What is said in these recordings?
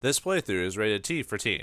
This playthrough is rated T for teen.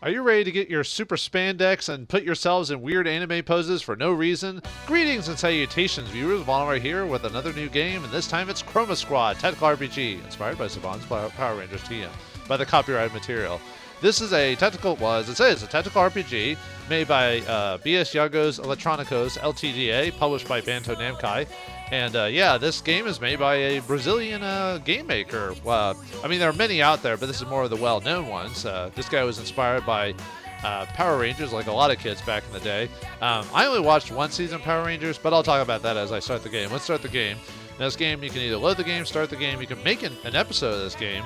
Are you ready to get your super spandex and put yourselves in weird anime poses for no reason? Greetings and salutations, viewers. Vauldemare here with another new game, and this time it's Chroma Squad, tactical RPG, inspired by Saban's Power Rangers TM, by the copyrighted material. This is a tactical, well, as it says, a tactical RPG made by BS Yagos Eletronicos Ltda, published by Bandai Namco. And yeah, this game is made by a Brazilian game maker. I mean, there are many out there, but this is more of the well-known ones. This guy was inspired by Power Rangers, like a lot of kids back in the day. I only watched one season of Power Rangers, but I'll talk about that as I start the game. Let's start the game. In this game, you can either load the game, start the game, you can make an episode of this game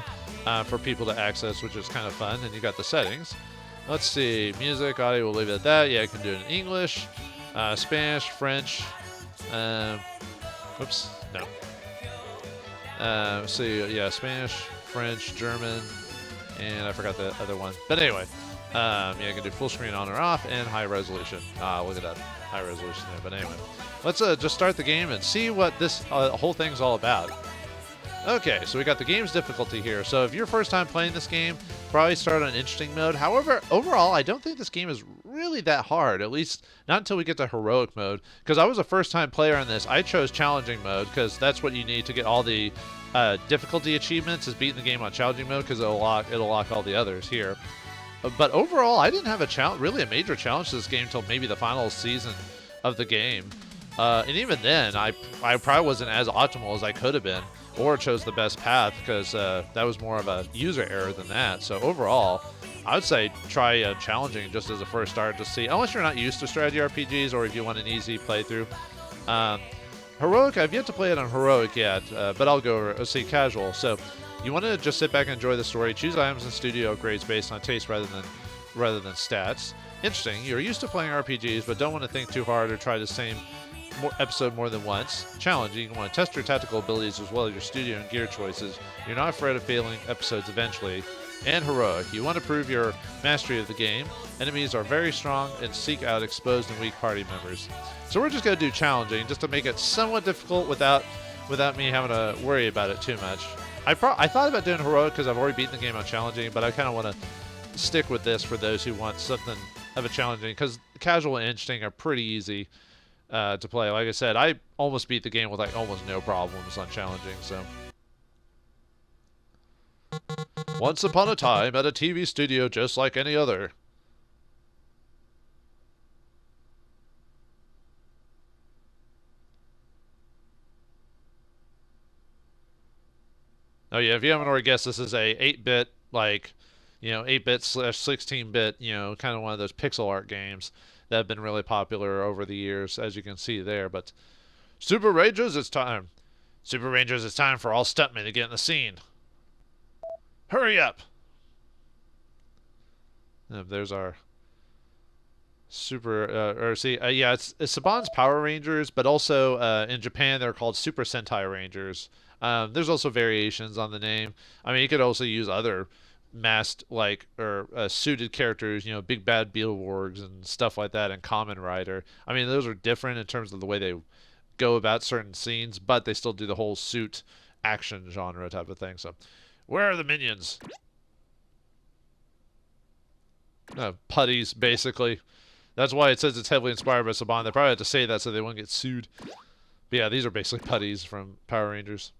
for people to access, which is kind of fun, and you got the settings. Let's see, music, audio, we'll leave it at that. Yeah, I can do it in English, Spanish, French, oops, no. Let's see, yeah, Spanish, French, German, and I forgot the other one. But anyway, yeah, I can do full screen on or off and high resolution. Look at that, high resolution there. But anyway, let's just start the game and see what this whole thing's all about. Okay, so we got the game's difficulty here. So if you're first time playing this game, probably start on interesting mode. However, overall, I don't think this game is really that hard, at least not until we get to heroic mode. Because I was a first time player on this, I chose challenging mode because that's what you need to get all the difficulty achievements, is beating the game on challenging mode, because it'll lock all the others here. But overall, I didn't have really a major challenge to this game until maybe the final season of the game. And even then, I probably wasn't as optimal as I could have been, or chose the best path, because that was more of a user error than that. So overall, I would say try challenging just as a first start to see, unless you're not used to strategy RPGs or if you want an easy playthrough. Heroic, I've yet to play it on Heroic yet, but I'll go over, let's see, casual. So you want to just sit back and enjoy the story, choose items and studio upgrades based on taste rather than stats. Interesting, you're used to playing RPGs but don't want to think too hard or try the same episode more than once. Challenging, you want to test your tactical abilities as well as your studio and gear choices. You're not afraid of failing episodes eventually. And heroic, you want to prove your mastery of the game. Enemies are very strong and seek out exposed and weak party members. So we're just going to do challenging just to make it somewhat difficult without me having to worry about it too much. I thought about doing heroic because I've already beaten the game on challenging, but I kind of want to stick with this for those who want something of a challenging, because casual and interesting are pretty easy to play. Like I said, I almost beat the game with like almost no problems on challenging. So once upon a time at a TV studio just like any other. Oh yeah, if you haven't already guessed, this is a 8-bit, like, 8-bit slash 16-bit, kind of one of those pixel art games that have been really popular over the years, as you can see there. But Super Rangers, it's time. Super Rangers, it's time for all stuntmen to get in the scene. Hurry up! There's our Super, yeah, it's Saban's Power Rangers, but also in Japan they're called Super Sentai Rangers. There's also variations on the name. I mean, you could also use other masked, or suited characters, Big Bad Beetleborgs and stuff like that, and Kamen Rider. I mean, those are different in terms of the way they go about certain scenes, but they still do the whole suit action genre type of thing. So, where are the minions? Putties, basically. That's why it says it's heavily inspired by Saban. They probably had to say that so they won't get sued. But yeah, these are basically putties from Power Rangers.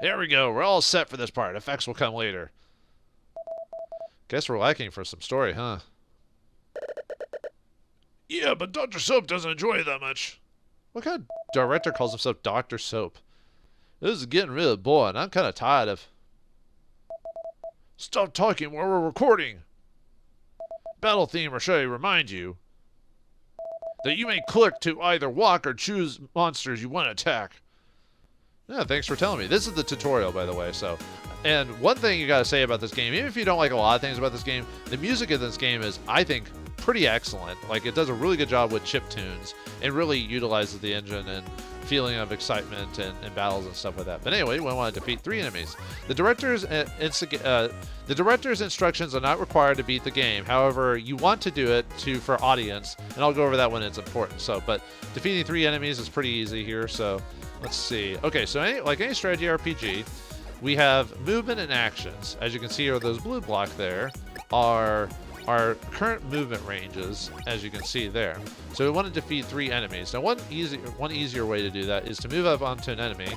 There we go. We're all set for this part. Effects will come later. Guess we're lacking for some story, huh? Yeah, but Dr. Soap doesn't enjoy it that much. What kind of director calls himself Dr. Soap? This is getting really boring. I'm kind of tired of... Stop talking while we're recording. Battle theme or should I remind you that you may click to either walk or choose monsters you want to attack. Yeah, thanks for telling me. This is the tutorial, by the way, so... And one thing you gotta say about this game, even if you don't like a lot of things about this game, the music in this game is, I think, pretty excellent. Like, it does a really good job with chip tunes and really utilizes the engine and feeling of excitement and battles and stuff like that. But anyway, we want to defeat 3 enemies. The director's instructions are not required to beat the game. However, you want to do it for audience, and I'll go over that when it's important. So, but defeating 3 enemies is pretty easy here. So, let's see. Okay, so like any strategy RPG, we have movement and actions. As you can see, those blue block there are our current movement ranges, as you can see there. So we want to defeat 3 enemies. Now, one easier way to do that is to move up onto an enemy.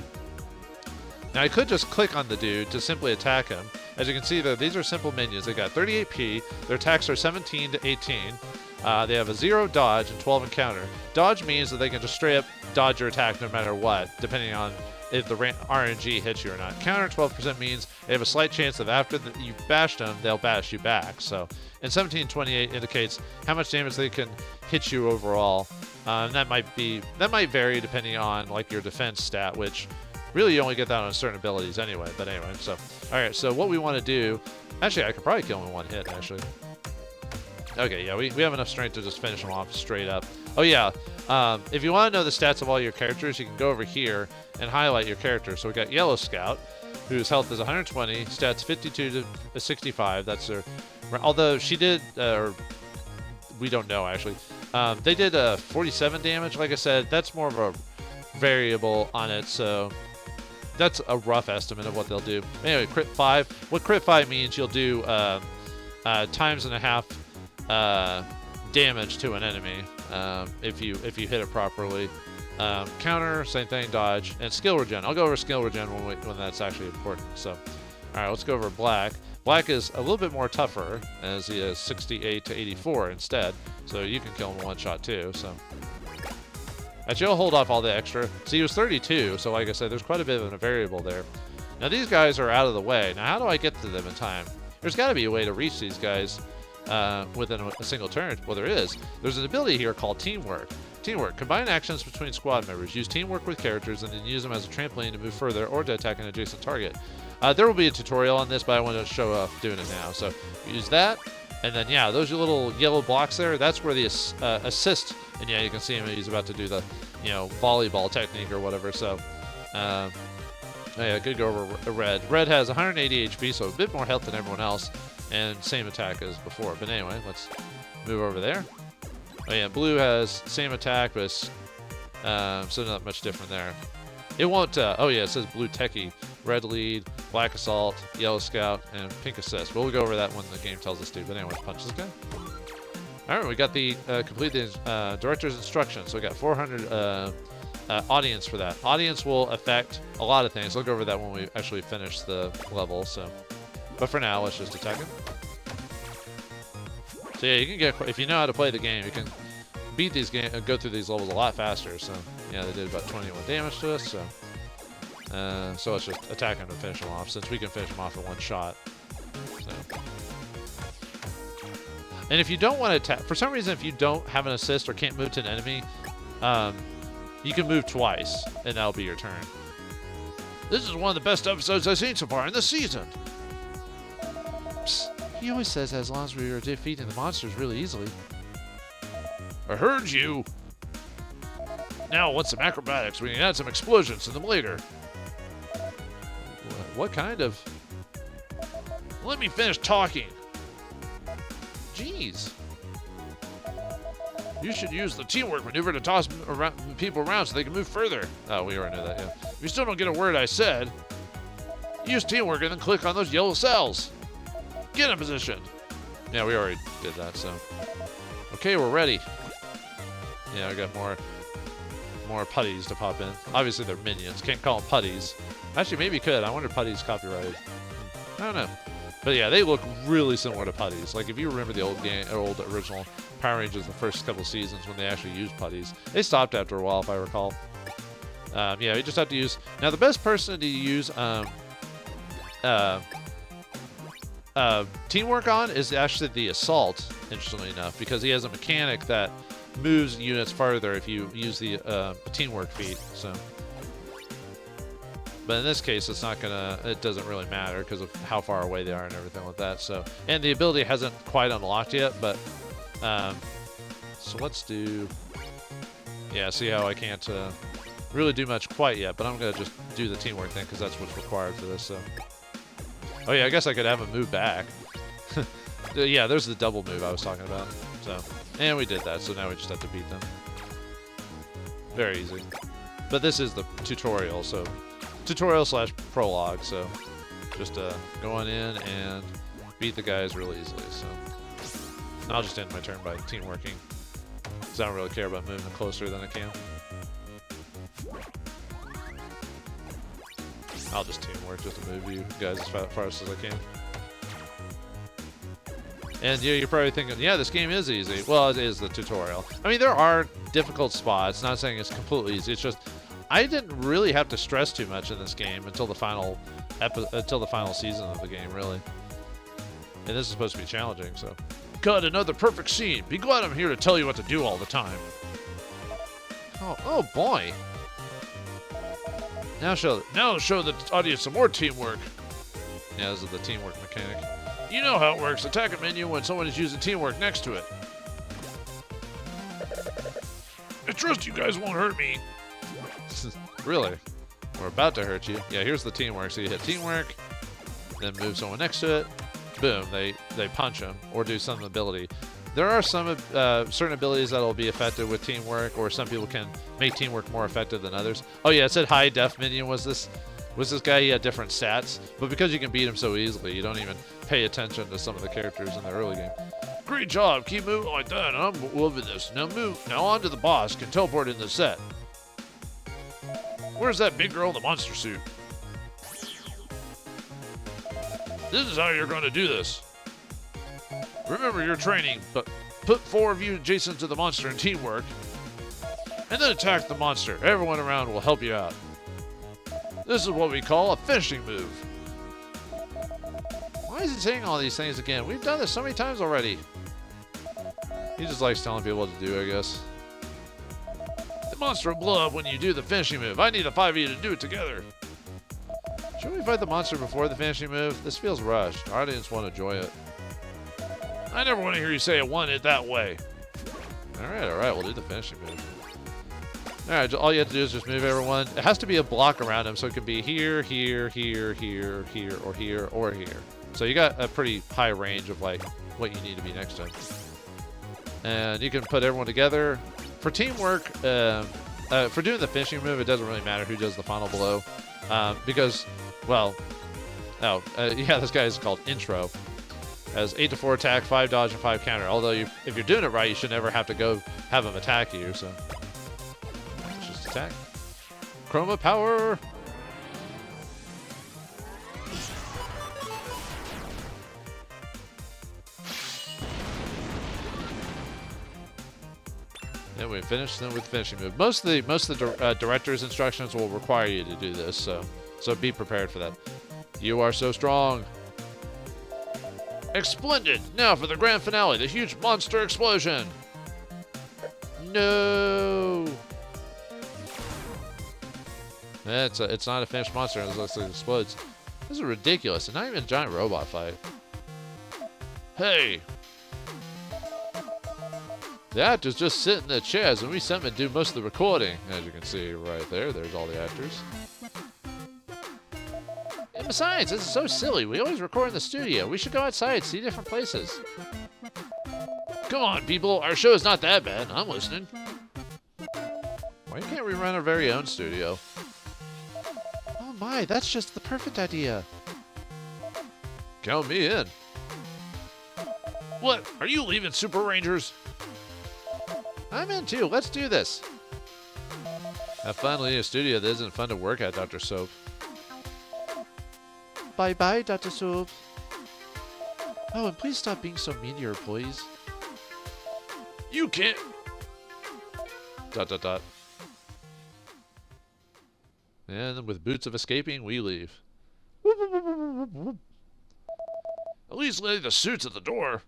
Now, I could just click on the dude to simply attack him. As you can see there, these are simple minions. They got 30 AP. Their attacks are 17 to 18. They have a 0 dodge and 12 encounter. Dodge means that they can just straight up dodge your attack no matter what, depending on if the RNG hits you or not. Counter 12% means they have a slight chance of after you've bashed them, they'll bash you back. So, and 1728 indicates how much damage they can hit you overall. And that might vary depending on like your defense stat, which really you only get that on certain abilities anyway. But anyway, so all right. So what we want to do, actually, I could probably kill him in 1 hit. Actually, okay, yeah, we have enough strength to just finish him off straight up. Oh yeah. If you want to know the stats of all your characters, you can go over here and highlight your character. So we got Yellow Scout, whose health is 120, stats 52 to 65. That's her. Although she did, or we don't know actually. They did 47 damage. Like I said, that's more of a variable on it. So that's a rough estimate of what they'll do. Anyway, crit 5. What crit 5 means, you'll do times and a half damage to an enemy. If you hit it properly. Counter, same thing, dodge, and skill regen. I'll go over skill regen when that's actually important. So, all right, let's go over Black. Black is a little bit more tougher, as he is 68 to 84 instead. So you can kill him in 1 shot too. So, actually, I'll hold off all the extra. See, he was 32, so like I said, there's quite a bit of a variable there. Now these guys are out of the way. Now, how do I get to them in time? There's got to be a way to reach these guys within a single turn. Well, there is. There's an ability here called Teamwork. Teamwork. Combine actions between squad members. Use teamwork with characters and then use them as a trampoline to move further or to attack an adjacent target. There will be a tutorial on this, but I want to show off doing it now. So use that, and then yeah, those little yellow blocks there, that's where the assist, and yeah, you can see him, he's about to do the, volleyball technique or whatever. So yeah, good go over Red. Red has 180 HP, so a bit more health than everyone else, and same attack as before. But anyway, let's move over there. Oh yeah, Blue has same attack, but it's, so not much different there. It won't, oh yeah, it says Blue Techie, Red Lead, Black Assault, Yellow Scout, and Pink Assist. We'll go over that when the game tells us to, but anyway, punch this guy. Alright, we got the, complete the director's instructions, so we got 400 audience for that. Audience will affect a lot of things. We'll go over that when we actually finish the level, so. But for now, let's just attack him. So yeah, you can get, if you know how to play the game, you can beat these games and go through these levels a lot faster. So yeah, they did about 21 damage to us. So so let's just attack him to finish him off, since we can finish him off in 1 shot. So. And if you don't want to attack, for some reason, if you don't have an assist or can't move to an enemy, you can move twice, and that'll be your turn. This is one of the best episodes I've seen so far in the season. Psst. He always says as long as we are defeating the monsters really easily. I heard you. Now, once some acrobatics, we can add some explosions to them later. What kind of? Let me finish talking. Jeez. You should use the teamwork maneuver to toss people around so they can move further. Oh, we already know that, yeah. If you still don't get a word I said, use teamwork and then click on those yellow cells. Get in position. Yeah, we already did that, so. Okay, we're ready. Yeah, I got more putties to pop in. Obviously, they're minions. Can't call them putties. Actually, maybe could. I wonder if putties copyrighted. I don't know. But yeah, they look really similar to putties. Like, if you remember the old original Power Rangers, the first couple seasons when they actually used putties, they stopped after a while, if I recall. Yeah, you just have to use... Now, the best person to use teamwork on is actually the Assault, interestingly enough, because he has a mechanic that moves units farther if you use the teamwork feat, so... But in this case, it's not gonna. It doesn't really matter because of how far away they are and everything like that. So, and the ability hasn't quite unlocked yet. But, so let's do. Yeah, see how I can't really do much quite yet. But I'm gonna just do the teamwork thing because that's what's required for this. So. Oh yeah, I guess I could have him move back. Yeah, there's the double move I was talking about. So, and we did that. So now we just have to beat them. Very easy. But this is the tutorial, so. Tutorial/prologue, so just going in and beat the guys real easily. So I'll just end my turn by teamworking, because I don't really care about moving closer than I can. I'll just teamwork just to move you guys as fast as I can. And yeah, you're probably thinking, yeah, this game is easy. Well, it is the tutorial. I mean, there are difficult spots. Not saying it's completely easy. It's just I didn't really have to stress too much in this game until the final season of the game, really. And this is supposed to be challenging, so. Cut, another perfect scene. Be glad I'm here to tell you what to do all the time. Oh boy. Now show the audience some more teamwork. Yeah, this is the teamwork mechanic. You know how it works. Attack a menu when someone is using teamwork next to it. I trust you guys won't hurt me. Really? We're about to hurt you. Yeah, here's the teamwork. So you hit teamwork, then move someone next to it. Boom, they punch them or do some ability. There are some certain abilities that will be effective with teamwork, or some people can make teamwork more effective than others. Oh yeah, it said high def minion was this guy. He had different stats, but because you can beat him so easily, you don't even pay attention to some of the characters in the early game. Great job, keep moving like that, and I'm loving this. Now on to the boss, can teleport in the set. Where's that big girl in the monster suit? This is how you're going to do this. Remember your training, but put 4 of you adjacent to the monster in teamwork, and then attack the monster. Everyone around will help you out. This is what we call a finishing move. Why is he saying all these things again? We've done this so many times already. He just likes telling people what to do, I guess. Monster will blow up when you do the finishing move. I need the 5 of you to do it together. Should we fight the monster before the finishing move? This feels rushed. Our audience won't enjoy it. I never want to hear you say I want it that way. Alright, we'll do the finishing move. Alright, all you have to do is just move everyone. It has to be a block around him, so it can be here, here, here, here, here, or here, or here. So you got a pretty high range of like what you need to be next to him. And you can put everyone together. For teamwork, for doing the finishing move, it doesn't really matter who does the final blow. Because, well, yeah, this guy is called Intro. Has 8 to 4 attack, 5 dodge, and 5 counter. Although, if you're doing it right, you should never have to go have him attack you, so. Let's just attack. Chroma power! Then we finish them with finishing move. Most of the director's instructions will require you to do this, so be prepared for that. You are so strong. Splendid! Now for the grand finale, the huge monster explosion. No. It's not a finished monster. It looks like it explodes. This is ridiculous. It's not even a giant robot fight. Hey. The actors just sit in their chairs and we send them to do most of the recording. As you can see right there, there's all the actors. And besides, this is so silly. We always record in the studio. We should go outside, see different places. Come on, people. Our show is not that bad. I'm listening. Why can't we run our very own studio? my, that's just the perfect idea. Count me in. What? Are you leaving Super Rangers? I'm in too. Let's do this. Have fun leading a studio that isn't fun to work at, Dr. Soap. Bye-bye, Dr. Soap. Oh, and please stop being so mean to your employees. You can't... ... And with boots of escaping, we leave. At least lay the suits at the door.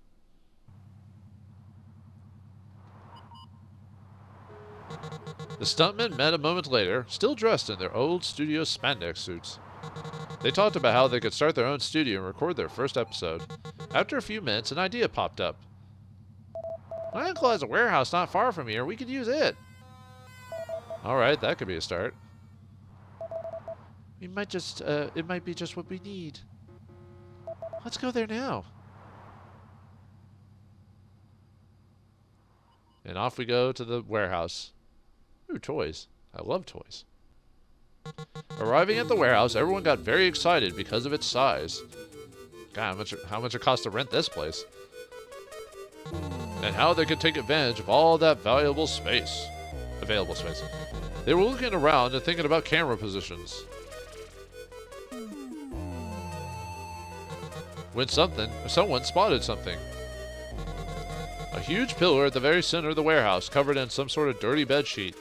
The stuntmen met a moment later, still dressed in their old studio spandex suits. They talked about how they could start their own studio and record their first episode. After a few minutes, an idea popped up. My uncle has a warehouse not far from here. We could use it. Alright, that could be a start. We might just, it might be just what we need. Let's go there now. And off we go to the warehouse. Ooh, toys. I love toys. Arriving at the warehouse, everyone got very excited because of its size. God, how much it costs to rent this place? And how they could take advantage of all that available space. They were looking around and thinking about camera positions. When someone spotted something. A huge pillar at the very center of the warehouse, covered in some sort of dirty bed sheet.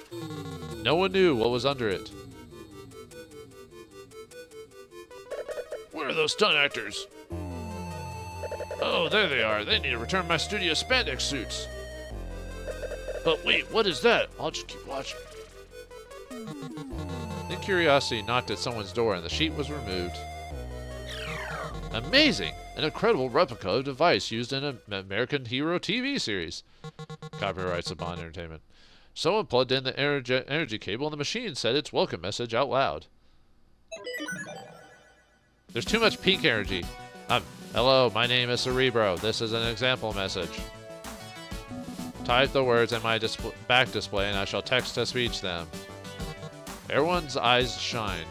No one knew what was under it. Where are those stunt actors? Oh, there they are. They need to return my studio spandex suits. But wait, what is that? I'll just keep watching. Then curiosity knocked at someone's door and the sheet was removed. Amazing! An incredible replica of a device used in an American Hero TV series. Copyrights of Bandai Entertainment. Someone plugged in the energy cable and the machine said its welcome message out loud. There's too much pink energy. Hello, my name is Cerebro. This is an example message. Type the words in my back display and I shall text-to-speech them. Everyone's eyes shined.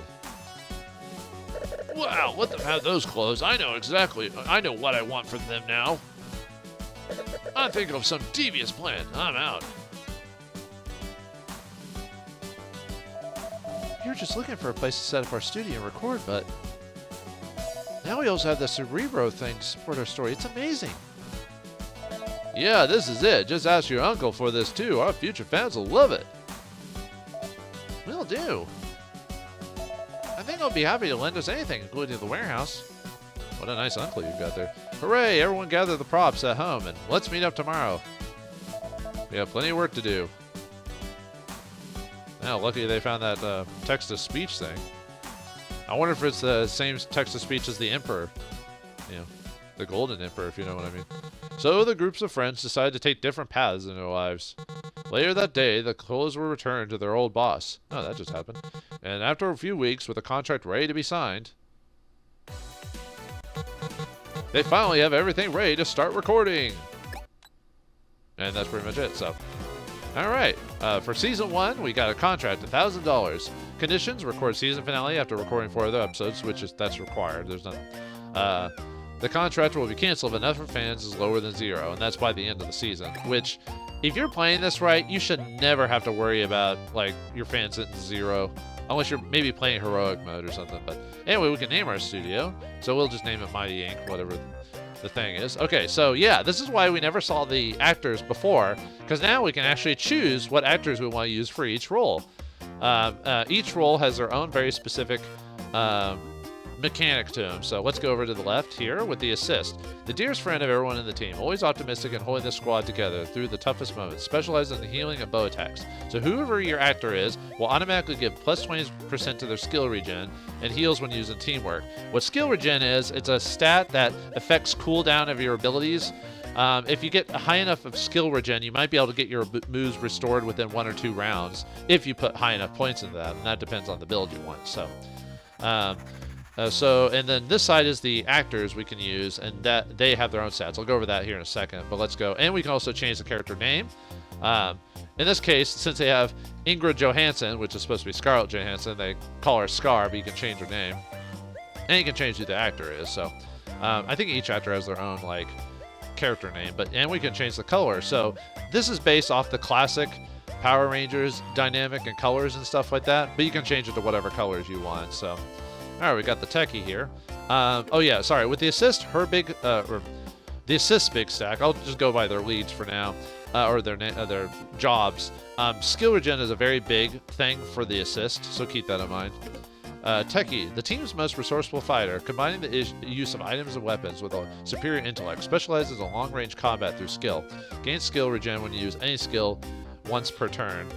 Wow, let them have those clothes. I know what I want for them now. I'm thinking of some devious plan. I'm out. We were just looking for a place to set up our studio and record, but now we also have the Cerebro thing to support our story. It's amazing. Yeah, this is it. Just ask your uncle for this too. Our future fans will love it. Will do. I think I'll be happy to lend us anything, including the warehouse. What a nice uncle you've got there. Hooray, everyone gather the props at home and let's meet up tomorrow. We have plenty of work to do. Now, lucky they found that text-to-speech thing. I wonder if it's the same text-to-speech as the Emperor. You know, the Golden Emperor, if you know what I mean. So the groups of friends decided to take different paths in their lives. Later that day, the clothes were returned to their old boss. Oh, that just happened. And after a few weeks, with a contract ready to be signed, they finally have everything ready to start recording. And that's pretty much it, so. Alright, for Season 1, we got a contract, $1,000. Conditions, record season finale after recording 4 other episodes, that's required. There's nothing. The contract will be canceled if enough for fans is lower than 0, and that's by the end of the season. Which, if you're playing this right, you should never have to worry about, like, your fans hitting 0. Unless you're maybe playing heroic mode or something. But anyway, we can name our studio. So we'll just name it Mighty Inc., whatever the thing is. Okay, so yeah, this is why we never saw the actors before, because now we can actually choose what actors we want to use for each role. Each role has their own very specific mechanic to them. So let's go over to the left here with the assist. The dearest friend of everyone in the team, always optimistic and holding the squad together through the toughest moments, specializes in the healing and bow attacks. So whoever your actor is will automatically give plus 20% to their skill regen and heals when using teamwork. What skill regen is, it's a stat that affects cooldown of your abilities. If you get high enough of skill regen, you might be able to get your moves restored within 1 or 2 rounds if you put high enough points into that, and that depends on the build you want. And then this side is the actors we can use, and that they have their own stats. I'll go over that here in a second, but let's go. And we can also change the character name. in this case, since they have Ingrid Johansson, which is supposed to be Scarlett Johansson, they call her Scar, but you can change her name. And you can change who the actor is. So I think each actor has their own like character name, and we can change the color. So this is based off the classic Power Rangers dynamic and colors and stuff like that, but you can change it to whatever colors you want. So, all right, we got the techie here. Oh yeah, sorry. With the assist, or the assist big stack. I'll just go by their leads for now, or their jobs. Skill regen is a very big thing for the assist, so keep that in mind. Techie, the team's most resourceful fighter, combining the use of items and weapons with a superior intellect, specializes in long-range combat through skill. Gains skill regen when you use any skill once per turn.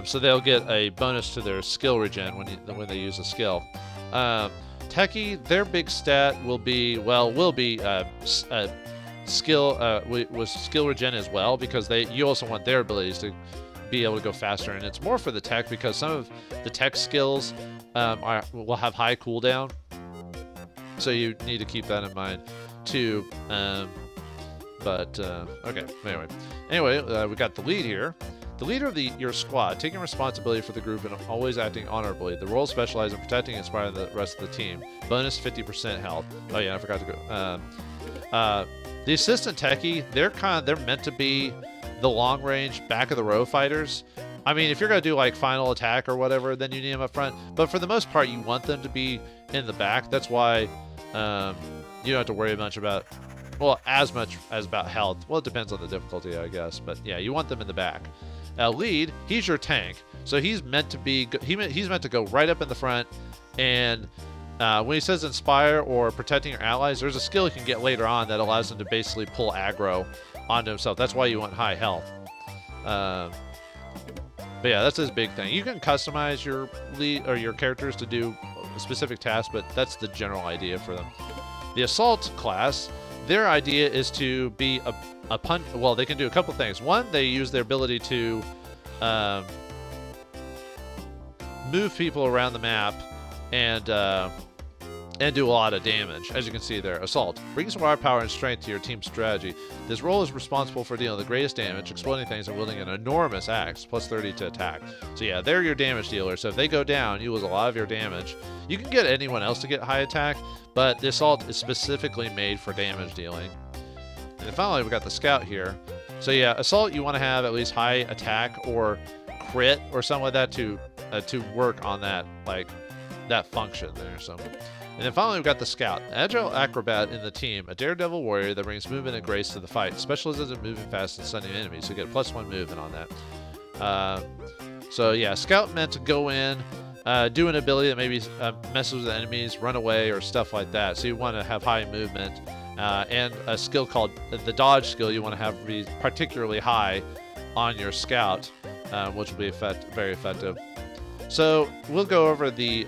So they'll get a bonus to their skill regen when they use a skill. Techie, their big stat will be skill with skill regen as well, because you also want their abilities to be able to go faster, and it's more for the tech because some of the tech skills will have high cooldown, so you need to keep that in mind too. Okay, anyway, we got the lead here. The leader of your squad, taking responsibility for the group and always acting honorably. The role specializes in protecting and inspiring the rest of the team. Bonus 50% health. Oh yeah, I forgot to go. The assistant techie, they're meant to be the long range back of the row fighters. I mean, if you're gonna do like final attack or whatever, then you need them up front. But for the most part, you want them to be in the back. That's why you don't have to worry much about, as much as about health. Well, it depends on the difficulty, I guess. But yeah, you want them in the back. Lead, he's your tank, so he's meant to be. He's meant to go right up in the front, and when he says inspire or protecting your allies, there's a skill you can get later on that allows him to basically pull aggro onto himself. That's why you want high health. But yeah, that's his big thing. You can customize your lead or your characters to do specific tasks, but that's the general idea for them. The assault class, their idea is to be a punch. Well, they can do a couple things. One, they use their ability to move people around the map and do a lot of damage. As you can see there, assault brings firepower and strength to your team's strategy. This role is responsible for dealing the greatest damage, exploding things, and wielding an enormous axe, plus 30 to attack. So yeah, they're your damage dealer. So if they go down, you lose a lot of your damage. You can get anyone else to get high attack, but the assault is specifically made for damage dealing. And finally, we got the scout here. So yeah, assault, you want to have at least high attack or crit or something like that to work on that that function there. So. And then finally, we've got the Scout, an agile acrobat in the team, a daredevil warrior that brings movement and grace to the fight, specializes in moving fast and stunning enemies, so you get +1 movement on that. So yeah, Scout meant to go in, do an ability that maybe messes with enemies, run away, or stuff like that. So you want to have high movement, and a skill called the dodge skill you want to have be particularly high on your Scout, which will be very effective. So we'll go over the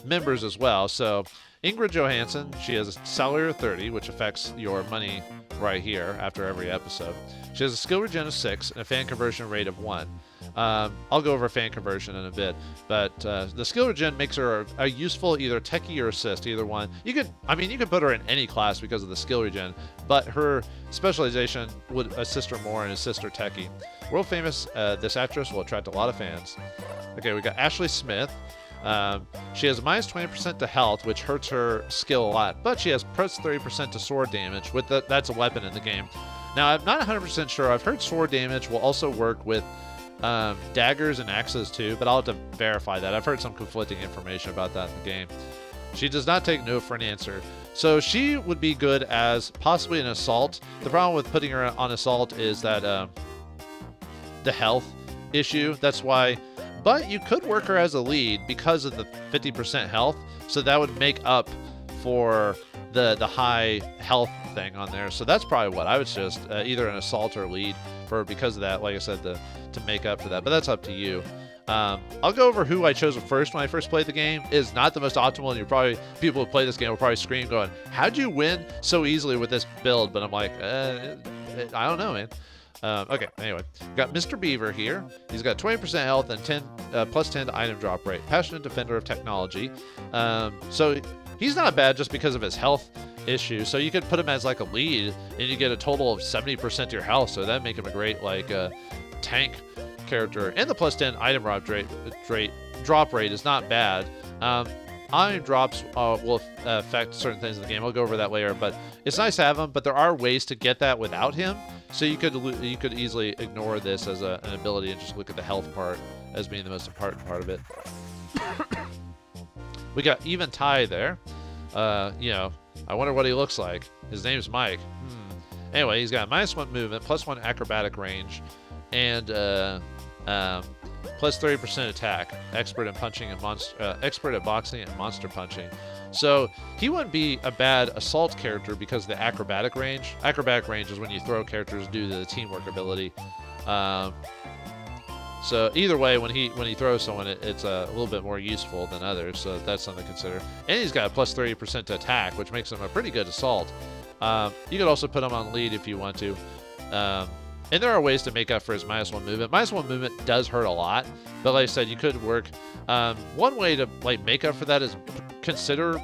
members as well. So Ingrid Johansson, she has a salary of 30, which affects your money right here after every episode. She has a skill regen of 6 and a fan conversion rate of 1. I'll go over fan conversion in a bit, but the skill regen makes her a useful either techie or assist, either one. You could put her in any class because of the skill regen, but her specialization would assist her more and assist her techie. World famous, this actress will attract a lot of fans. Okay, we got Ashley Smith. She has minus 20% to health, which hurts her skill a lot, but she has plus 30% to sword damage. That's a weapon in the game. Now, I'm not 100% sure. I've heard sword damage will also work with daggers and axes too, but I'll have to verify that. I've heard some conflicting information about that in the game. She does not take no for an answer. So she would be good as possibly an assault. The problem with putting her on assault is that the health issue. That's why. But you could work her as a lead because of the 50% health, so that would make up for the high health thing on there. So that's probably what I would suggest, either an assault or lead because of that, like I said, to make up for that. But that's up to you. I'll go over who I chose first when I first played the game. It is not the most optimal, and people who play this game will probably scream going, how'd you win so easily with this build? But I'm like, I don't know, man. Okay, anyway, got Mr. Beaver here. He's got 20% health and plus 10 to item drop rate. Passionate defender of technology. So he's not bad just because of his health issue. So you could put him as like a lead, and you get a total of 70% to your health. So that'd make him a great tank character, and the +10 item drop rate is not bad. Item drops will affect certain things in the game. I'll go over that later, but it's nice to have him. But there are ways to get that without him, so you could easily ignore this as an ability and just look at the health part as being the most important part of it. We got Even Ty there. You know, I wonder what he looks like. His name's Mike. Anyway, he's got -1 movement, +1 acrobatic range, and plus 30% attack. Expert in punching and expert at boxing and monster punching. So he wouldn't be a bad assault character because of the acrobatic range. Acrobatic range is when you throw characters due to the teamwork ability. So either way, when he throws someone, it's a little bit more useful than others. So that's something to consider. And he's got a plus 30% to attack, which makes him a pretty good assault. You could also put him on lead if you want to. And there are ways to make up for his -1 movement. -1 movement does hurt a lot, but like I said, you could work. One way to make up for that is consider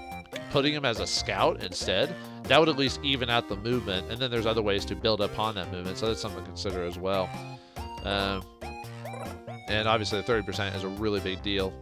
putting him as a scout instead. That would at least even out the movement, and then there's other ways to build upon that movement, so that's something to consider as well. And obviously the 30% is a really big deal.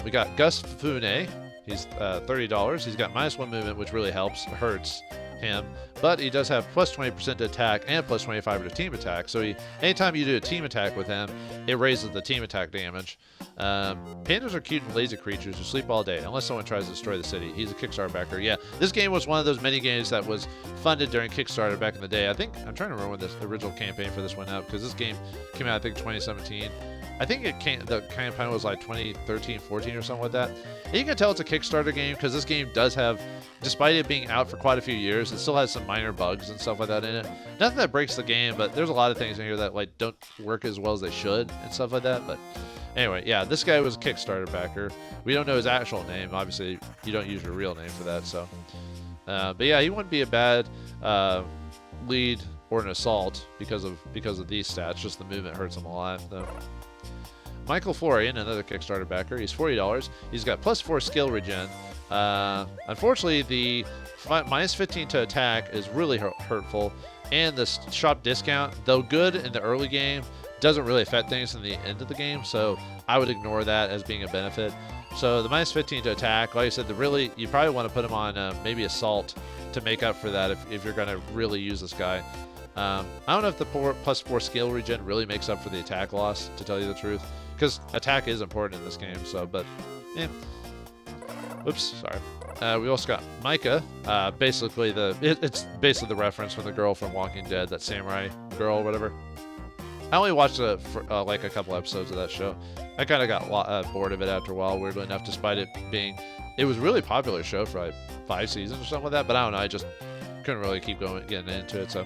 We got Gus Fune. He's $30. He's got -1 movement, which really hurts him, but he does have plus 20% to attack and plus 25 to team attack. So anytime you do a team attack with him, it raises the team attack damage. Pandas are cute and lazy creatures who sleep all day unless someone tries to destroy the city. He's a Kickstarter backer. Yeah, this game was one of those mini games that was funded during Kickstarter back in the day. I'm trying to remember when the original campaign for this went out, because this game came out I think 2017. I think the campaign was like 2013, 14 or something like that. And you can tell it's a Kickstarter game because this game does have, despite it being out for quite a few years, it still has some minor bugs and stuff like that in it. Nothing that breaks the game, but there's a lot of things in here that don't work as well as they should and stuff like that. But anyway, yeah, this guy was a Kickstarter backer. We don't know his actual name. Obviously, you don't use your real name for that. So, but yeah, he wouldn't be a bad lead or an assault because of these stats. Just the movement hurts him a lot, though. Michael Florian, another Kickstarter backer. He's $40. He's got plus 4 skill regen. Unfortunately, the -15 to attack is really hurtful, and the shop discount, though good in the early game, doesn't really affect things in the end of the game. So I would ignore that as being a benefit. So the -15 to attack, like I said, you probably want to put him on maybe assault to make up for that if you're going to really use this guy. I don't know if the plus 4 skill regen really makes up for the attack loss, to tell you the truth, because attack is important in this game. So, but, oops, sorry. We also got Micah. Basically, it's basically the reference from the girl from Walking Dead, that samurai girl, or whatever. I only watched like a couple episodes of that show. I kind of got bored of it after a while, weirdly enough, despite it was a really popular show for like 5 seasons or something like that. But I don't know, I just couldn't really keep getting into it. So.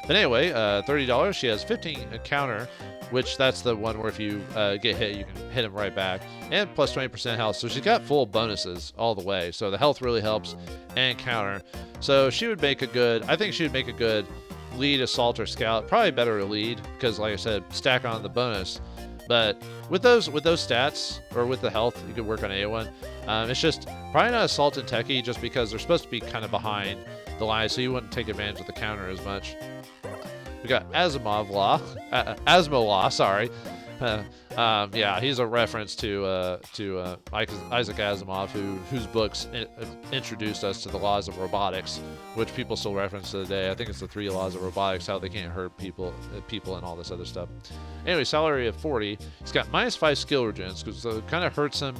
But anyway, $30. She has 15 counter, which that's the one where if you get hit, you can hit him right back, and plus 20% health. So she's got full bonuses all the way. So the health really helps, and counter. So she would make I think she would make a good lead, assault, or scout. Probably better to lead because, like I said, stack on the bonus. But with those stats, or with the health, you could work on A1. It's just probably not assault and techie, just because they're supposed to be kind of behind the line, so you wouldn't take advantage of the counter as much. We got Asmolaw, sorry. Yeah, he's a reference to Isaac Asimov, whose books introduced us to the laws of robotics, which people still reference to today. I think it's the 3 laws of robotics, how they can't hurt people and all this other stuff. Anyway, salary of 40. He's got -5 skill regens, because it kind of hurts him.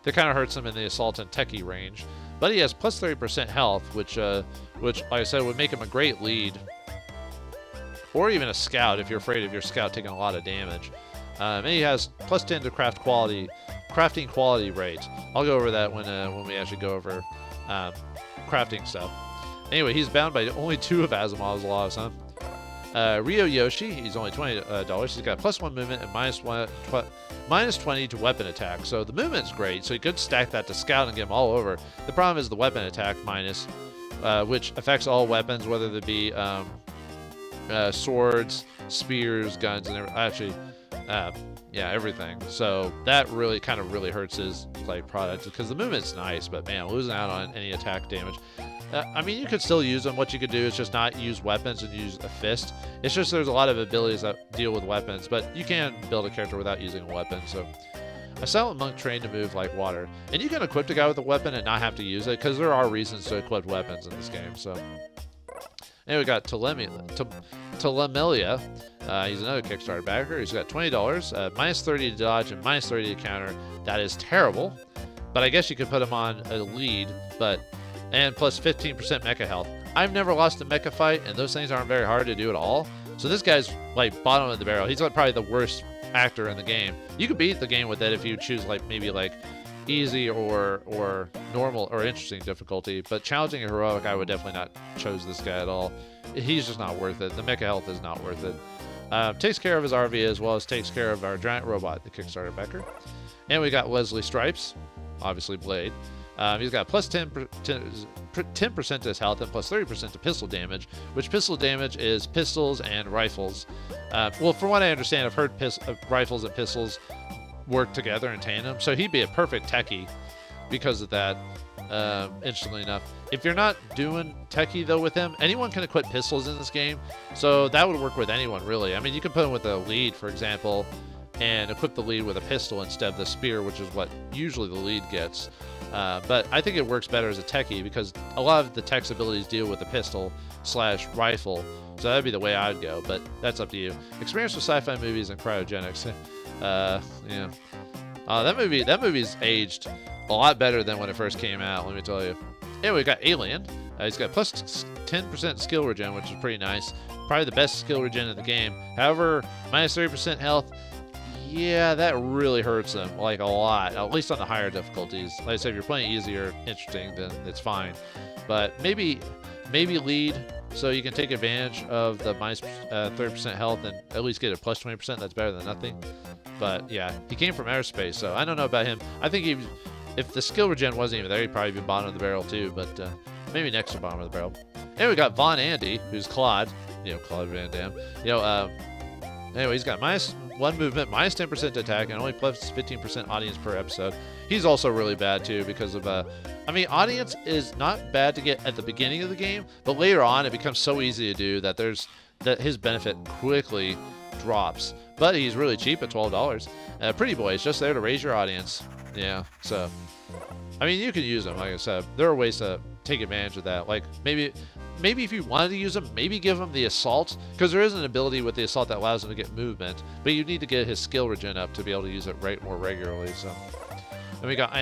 That kind of hurts him in the assault and techie range. But he has plus 30% health, which, like I said, would make him a great lead. Or even a scout if you're afraid of your scout taking a lot of damage. And he has plus 10 to crafting quality rate. I'll go over that when we actually go over crafting stuff. Anyway, he's bound by only 2 of Asimov's laws, huh? Ryo Yoshi, he's only $20. He's got plus 1 movement and minus 20 to weapon attack. So the movement's great, so you could stack that to scout and get him all over. The problem is the weapon attack minus, which affects all weapons, whether they be swords, spears, guns, and everything. Actually, Yeah, everything. So that really kind of really hurts his like product because the movement's nice, but man, losing out on any attack damage. I mean, you could still use them. What you could do is just not use weapons and use a fist. It's just there's a lot of abilities that deal with weapons, but you can build a character without using a weapon. So a silent monk trained to move like water, and you can equip the guy with a weapon and not have to use it because there are reasons to equip weapons in this game. So. And we got Telemelia. He's another Kickstarter backer. He's got $20, minus 30 to dodge, and minus 30 to counter. That is terrible. But I guess you could put him on a lead, and plus 15% mecha health. I've never lost a mecha fight, and those things aren't very hard to do at all. So this guy's like bottom of the barrel. He's like probably the worst actor in the game. You could beat the game with it if you choose maybe easy or normal or interesting difficulty, but challenging a heroic, I would definitely not choose this guy at all. He's just not worth it. The mecha health is not worth it. Takes care of his RV as well as takes care of our giant robot, the Kickstarter backer. And we got Wesley Stripes, obviously Blade. He's got plus 10% to his health and plus 30% to pistol damage, which pistol damage is pistols and rifles. Well, from what I understand, I've heard rifles and pistols work together in tandem, so he'd be a perfect techie because of that. Interestingly enough, if you're not doing techie though with him, anyone can equip pistols in this game, so that would work with anyone really. I mean, you can put him with a lead, for example, and equip the lead with a pistol instead of the spear, which is what usually the lead gets. But I think it works better as a techie because a lot of the tech's abilities deal with the pistol / rifle, so that'd be the way I'd go, but that's up to you. Experience with sci-fi movies and cryogenics. Yeah. That movie's aged a lot better than when it first came out, let me tell you. Anyway, we got Alien. He's got plus 10% skill regen, which is pretty nice. Probably the best skill regen in the game. However, minus 30% health, yeah, that really hurts him, like a lot, at least on the higher difficulties. Like I said, if you're playing easy or interesting, then it's fine. But maybe lead, so you can take advantage of the minus 30% health and at least get a plus 20%. That's better than nothing. But yeah, he came from outer space, so I don't know about him. I think if the skill regen wasn't even there, he'd probably be bottom of the barrel too, but maybe next to bottom of the barrel. And we got Von Andy, who's Claude, Claude Van Damme. Anyway, he's got minus 1 movement, minus 10% attack, and only plus 15% audience per episode. He's also really bad too because of audience is not bad to get at the beginning of the game, but later on it becomes so easy to do that his benefit quickly drops. But he's really cheap at $12. Pretty Boy is just there to raise your audience. Yeah, so I mean, you can use them. Like I said, there are ways to take advantage of that. Like maybe if you wanted to use them, maybe give him the assault, because there is an ability with the assault that allows him to get movement, but you need to get his skill regen up to be able to use it more regularly. So then we got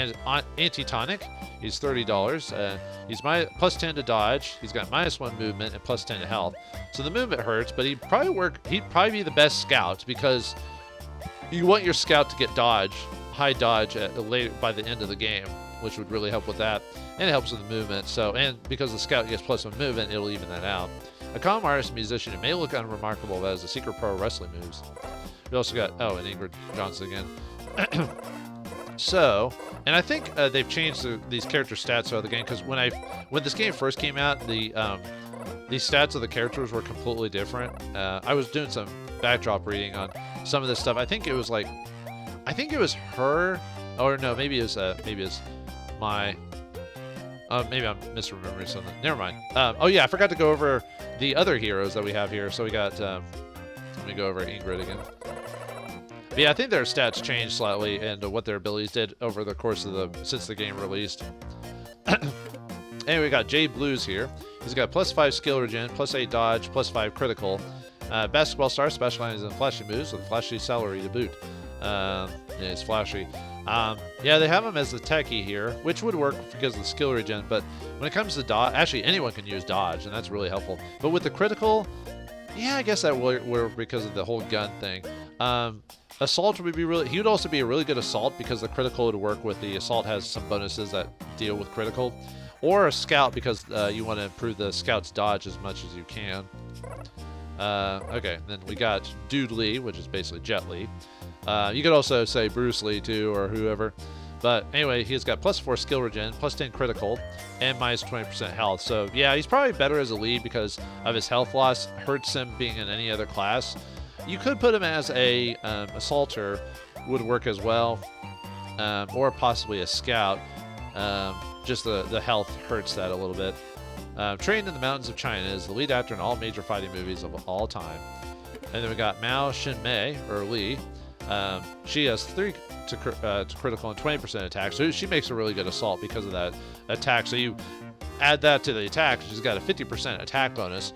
Antitonic. He's $30. He's plus 10 to dodge. He's got minus 1 movement and plus 10 to health. So the movement hurts, but he'd probably be the best scout because you want your scout to get high dodge by the end of the game, which would really help with that. And it helps with the movement. So, and because the scout gets plus 1 movement, it'll even that out. A calm artist and musician, it may look unremarkable, but has the secret pro wrestling moves. We also got, and Ingrid Johnson again. So, and I think they've changed these character stats throughout the game, because when this game first came out, the stats of the characters were completely different. I was doing some backdrop reading on some of this stuff. I think it was her, or no, maybe it was my. Maybe I'm misremembering something. Never mind. I forgot to go over the other heroes that we have here. So we got. Let me go over Ingrid again. But yeah, I think their stats changed slightly and what their abilities did over the course of since the game released. Anyway, we got Jay Blues here. He's got plus 5 skill regen, plus 8 dodge, plus 5 critical. Basketball star specializes in flashy moves with flashy salary to boot. Yeah, it's flashy. Yeah, they have him as the techie here, which would work because of the skill regen, but when it comes to dodge, actually anyone can use dodge, and that's really helpful. But with the critical, yeah, I guess that will work because of the whole gun thing. Assault would be he would also be a really good assault because the critical would work with the assault has some bonuses that deal with critical. Or a scout because you want to improve the scout's dodge as much as you can. Okay, then we got Dude Lee, which is basically Jet Li. You could also say Bruce Lee too, or whoever. But anyway, he's got plus 4 skill regen, plus 10 critical, and minus 20% health. So yeah, he's probably better as a lead because of his health loss hurts him being in any other class. You could put him as a assaulter, would work as well, or possibly a scout. Just the health hurts that a little bit. Trained in the Mountains of China is the lead actor in all major fighting movies of all time. And then we got Mao Shin-mei, or Lee. She has 3 to critical and 20% attack, so she makes a really good assault because of that attack. So you add that to the attack, she's got a 50% attack bonus.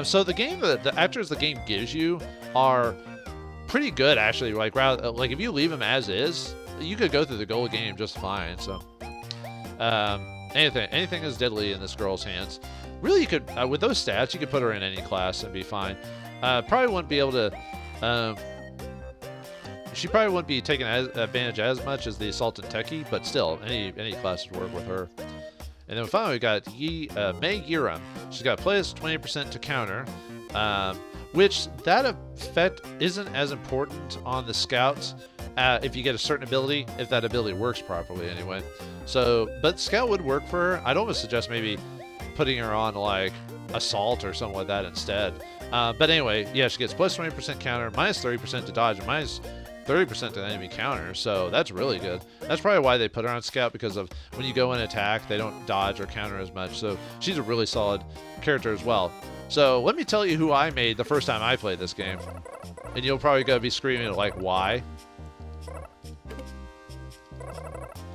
So the game, the actors the game gives you are pretty good, actually. Like if you leave them as is, you could go through the gold game just fine. So anything is deadly in this girl's hands. Really, you could with those stats, you could put her in any class and be fine. Probably wouldn't be able to. She probably wouldn't be taken advantage as much as the Assault and Techie, but still, any class would work with her. And then finally we got Mei Yiram. She's got plus 20% to counter, which that effect isn't as important on the scouts if you get a certain ability, if that ability works properly anyway. So, but scout would work for her. I'd almost suggest maybe putting her on like assault or something like that instead. But anyway, yeah, she gets plus 20% counter, minus 30% to dodge, and minus 30% to enemy counter, so that's really good. That's probably why they put her on scout, because of when you go in attack, they don't dodge or counter as much. So she's a really solid character as well. So let me tell you who I made the first time I played this game, and you'll probably go be screaming like, why?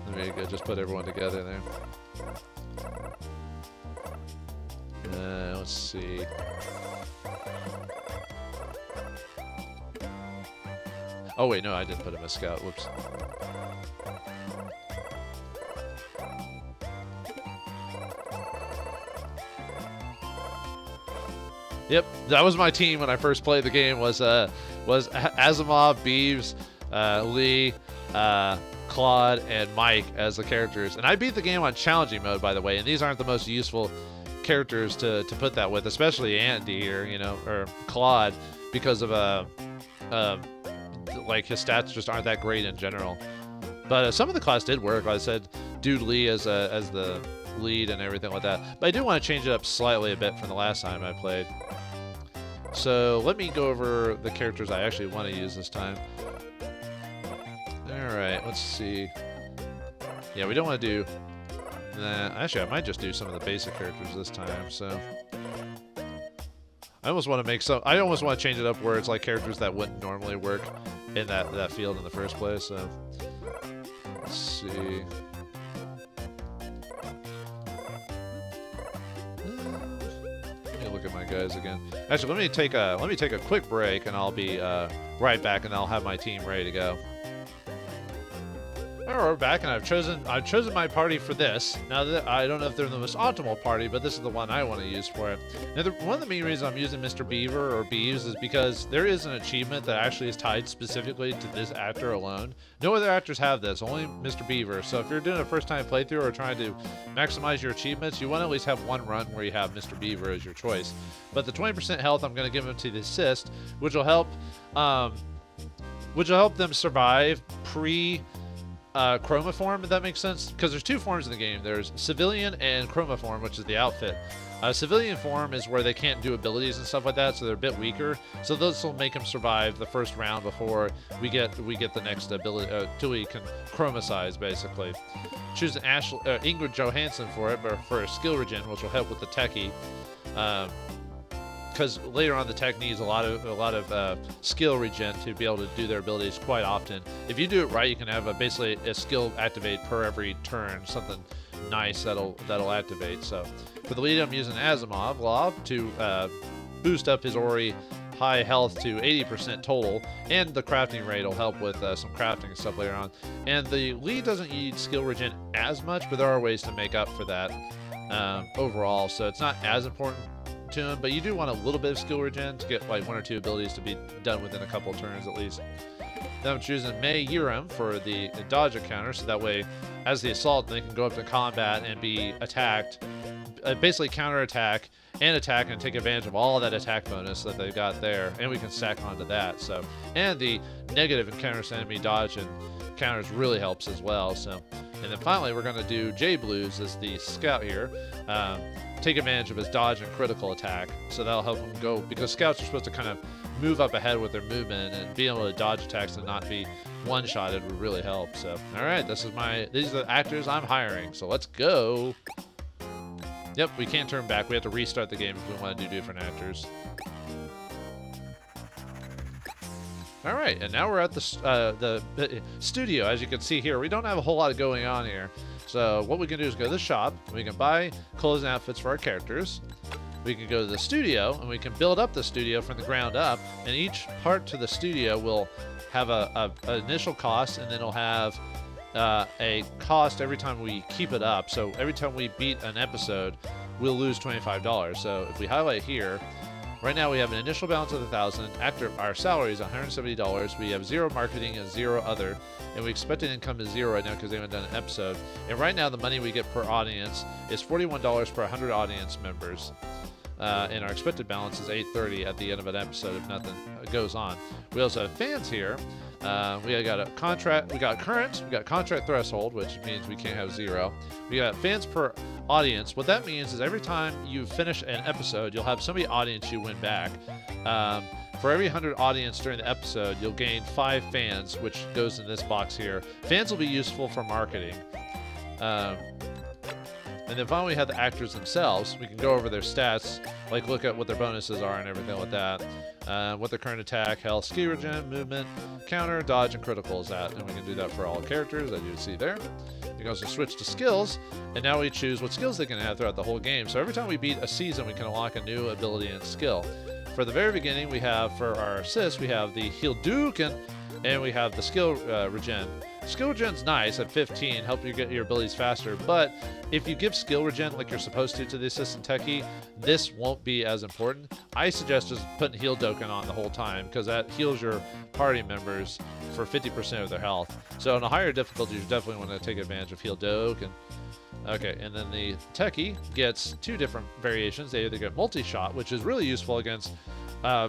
There you go, just put everyone together there. Let's see. Oh wait, no, I didn't put him as scout. Whoops. Yep, that was my team when I first played the game. Was Asimov, Beeves, Lee, Claude, and Mike as the characters. And I beat the game on challenging mode, by the way. And these aren't the most useful characters to put that with, especially Andy or or Claude, because of like his stats just aren't that great in general. But some of the class did work. Like I said, Dude Lee as the lead and everything like that. But I do want to change it up slightly a bit from the last time I played. So let me go over the characters I actually want to use this time. Alright, let's see. Yeah, we don't want to do... Nah, actually, I might just do some of the basic characters this time, so... I almost want to change it up where it's like characters that wouldn't normally work in that field in the first place. So let's see. Let me look at my guys again. Actually, let me take a quick break, and I'll be right back, and I'll have my team ready to go. Alright, we're back, and I've chosen my party for this. Now, I don't know if they're the most optimal party, but this is the one I want to use for it. Now, one of the main reasons I'm using Mr. Beaver or Beeves is because there is an achievement that actually is tied specifically to this actor alone. No other actors have this, only Mr. Beaver. So if you're doing a first-time playthrough or trying to maximize your achievements, you want to at least have one run where you have Mr. Beaver as your choice. But the 20% health, I'm going to give him to the assist, which will help them survive Chroma form, if that makes sense, because there's two forms in the game. There's civilian and Chroma form, which is the outfit. Civilian form is where they can't do abilities and stuff like that, so they're a bit weaker. So those will make them survive the first round before we get the next ability till we can chromasize, basically. Choose an Ingrid Johansson for it, but for a skill regen, which will help with the techie. Because later on the tech needs a lot of skill regen to be able to do their abilities quite often. If you do it right, you can have basically a skill activate per every turn, something nice that'll activate. So for the lead, I'm using Asimov to boost up his Ori high health to 80% total, and the crafting rate will help with some crafting and stuff later on. And the lead doesn't need skill regen as much, but there are ways to make up for that overall, so it's not as important to him, but you do want a little bit of skill regen to get like one or two abilities to be done within a couple of turns at least. Then I'm choosing Mei Yiram for the dodge encounter, so that way as the assault they can go up to combat and be attacked, basically counter attack and take advantage of all that attack bonus that they've got there, and we can stack onto that. So, and the negative encounters enemy dodge and counters really helps as well. So, and then finally we're going to do J Blues as the scout here. Take advantage of his dodge and critical attack, so that'll help him go, because scouts are supposed to kind of move up ahead with their movement, and being able to dodge attacks and not be one-shotted would really help. So, all right, these are the actors I'm hiring. So let's go. Yep, we can't turn back. We have to restart the game if we want to do different actors. All right, and now we're at the studio. As you can see here, we don't have a whole lot going on here. So what we can do is go to the shop. We can buy clothes and outfits for our characters. We can go to the studio, and we can build up the studio from the ground up. And each part to the studio will have an initial cost, and then it'll have a cost every time we keep it up. So every time we beat an episode, we'll lose $25. So if we highlight here, right now we have an initial balance of $1,000. After our salary is $170. We have 0 marketing and 0 other, and we expected income is 0 right now because they haven't done an episode. And right now the money we get per audience is $41 per 100 audience members. And our expected balance is $830 at the end of an episode if nothing goes on. We also have fans here. We got a contract. We got current. We got contract threshold, which means we can't have 0. We got fans per audience. What that means is every time you finish an episode, you'll have somebody audience you win back. For every 100 audience during the episode, you'll gain 5 fans, which goes in this box here. Fans will be useful for marketing. And then finally we have the actors themselves. We can go over their stats, like look at what their bonuses are and everything like that. What their current attack, health, skill regen, movement, counter, dodge, and critical is at. And we can do that for all characters, as you see there. We can also switch to skills, and now we choose what skills they can have throughout the whole game. So every time we beat a season, we can unlock a new ability and skill. For the very beginning, we have, for our assists, we have the heal Duke, and we have the skill regen. Skill regen's nice at 15, help you get your abilities faster, but if you give skill regen like you're supposed to the assistant techie, this won't be as important. I suggest just putting heal Doken on the whole time, because that heals your party members for 50% of their health. So in a higher difficulty, you definitely want to take advantage of heal Doken. Okay, and then the techie gets 2 different variations. They either get multi-shot, which is really useful against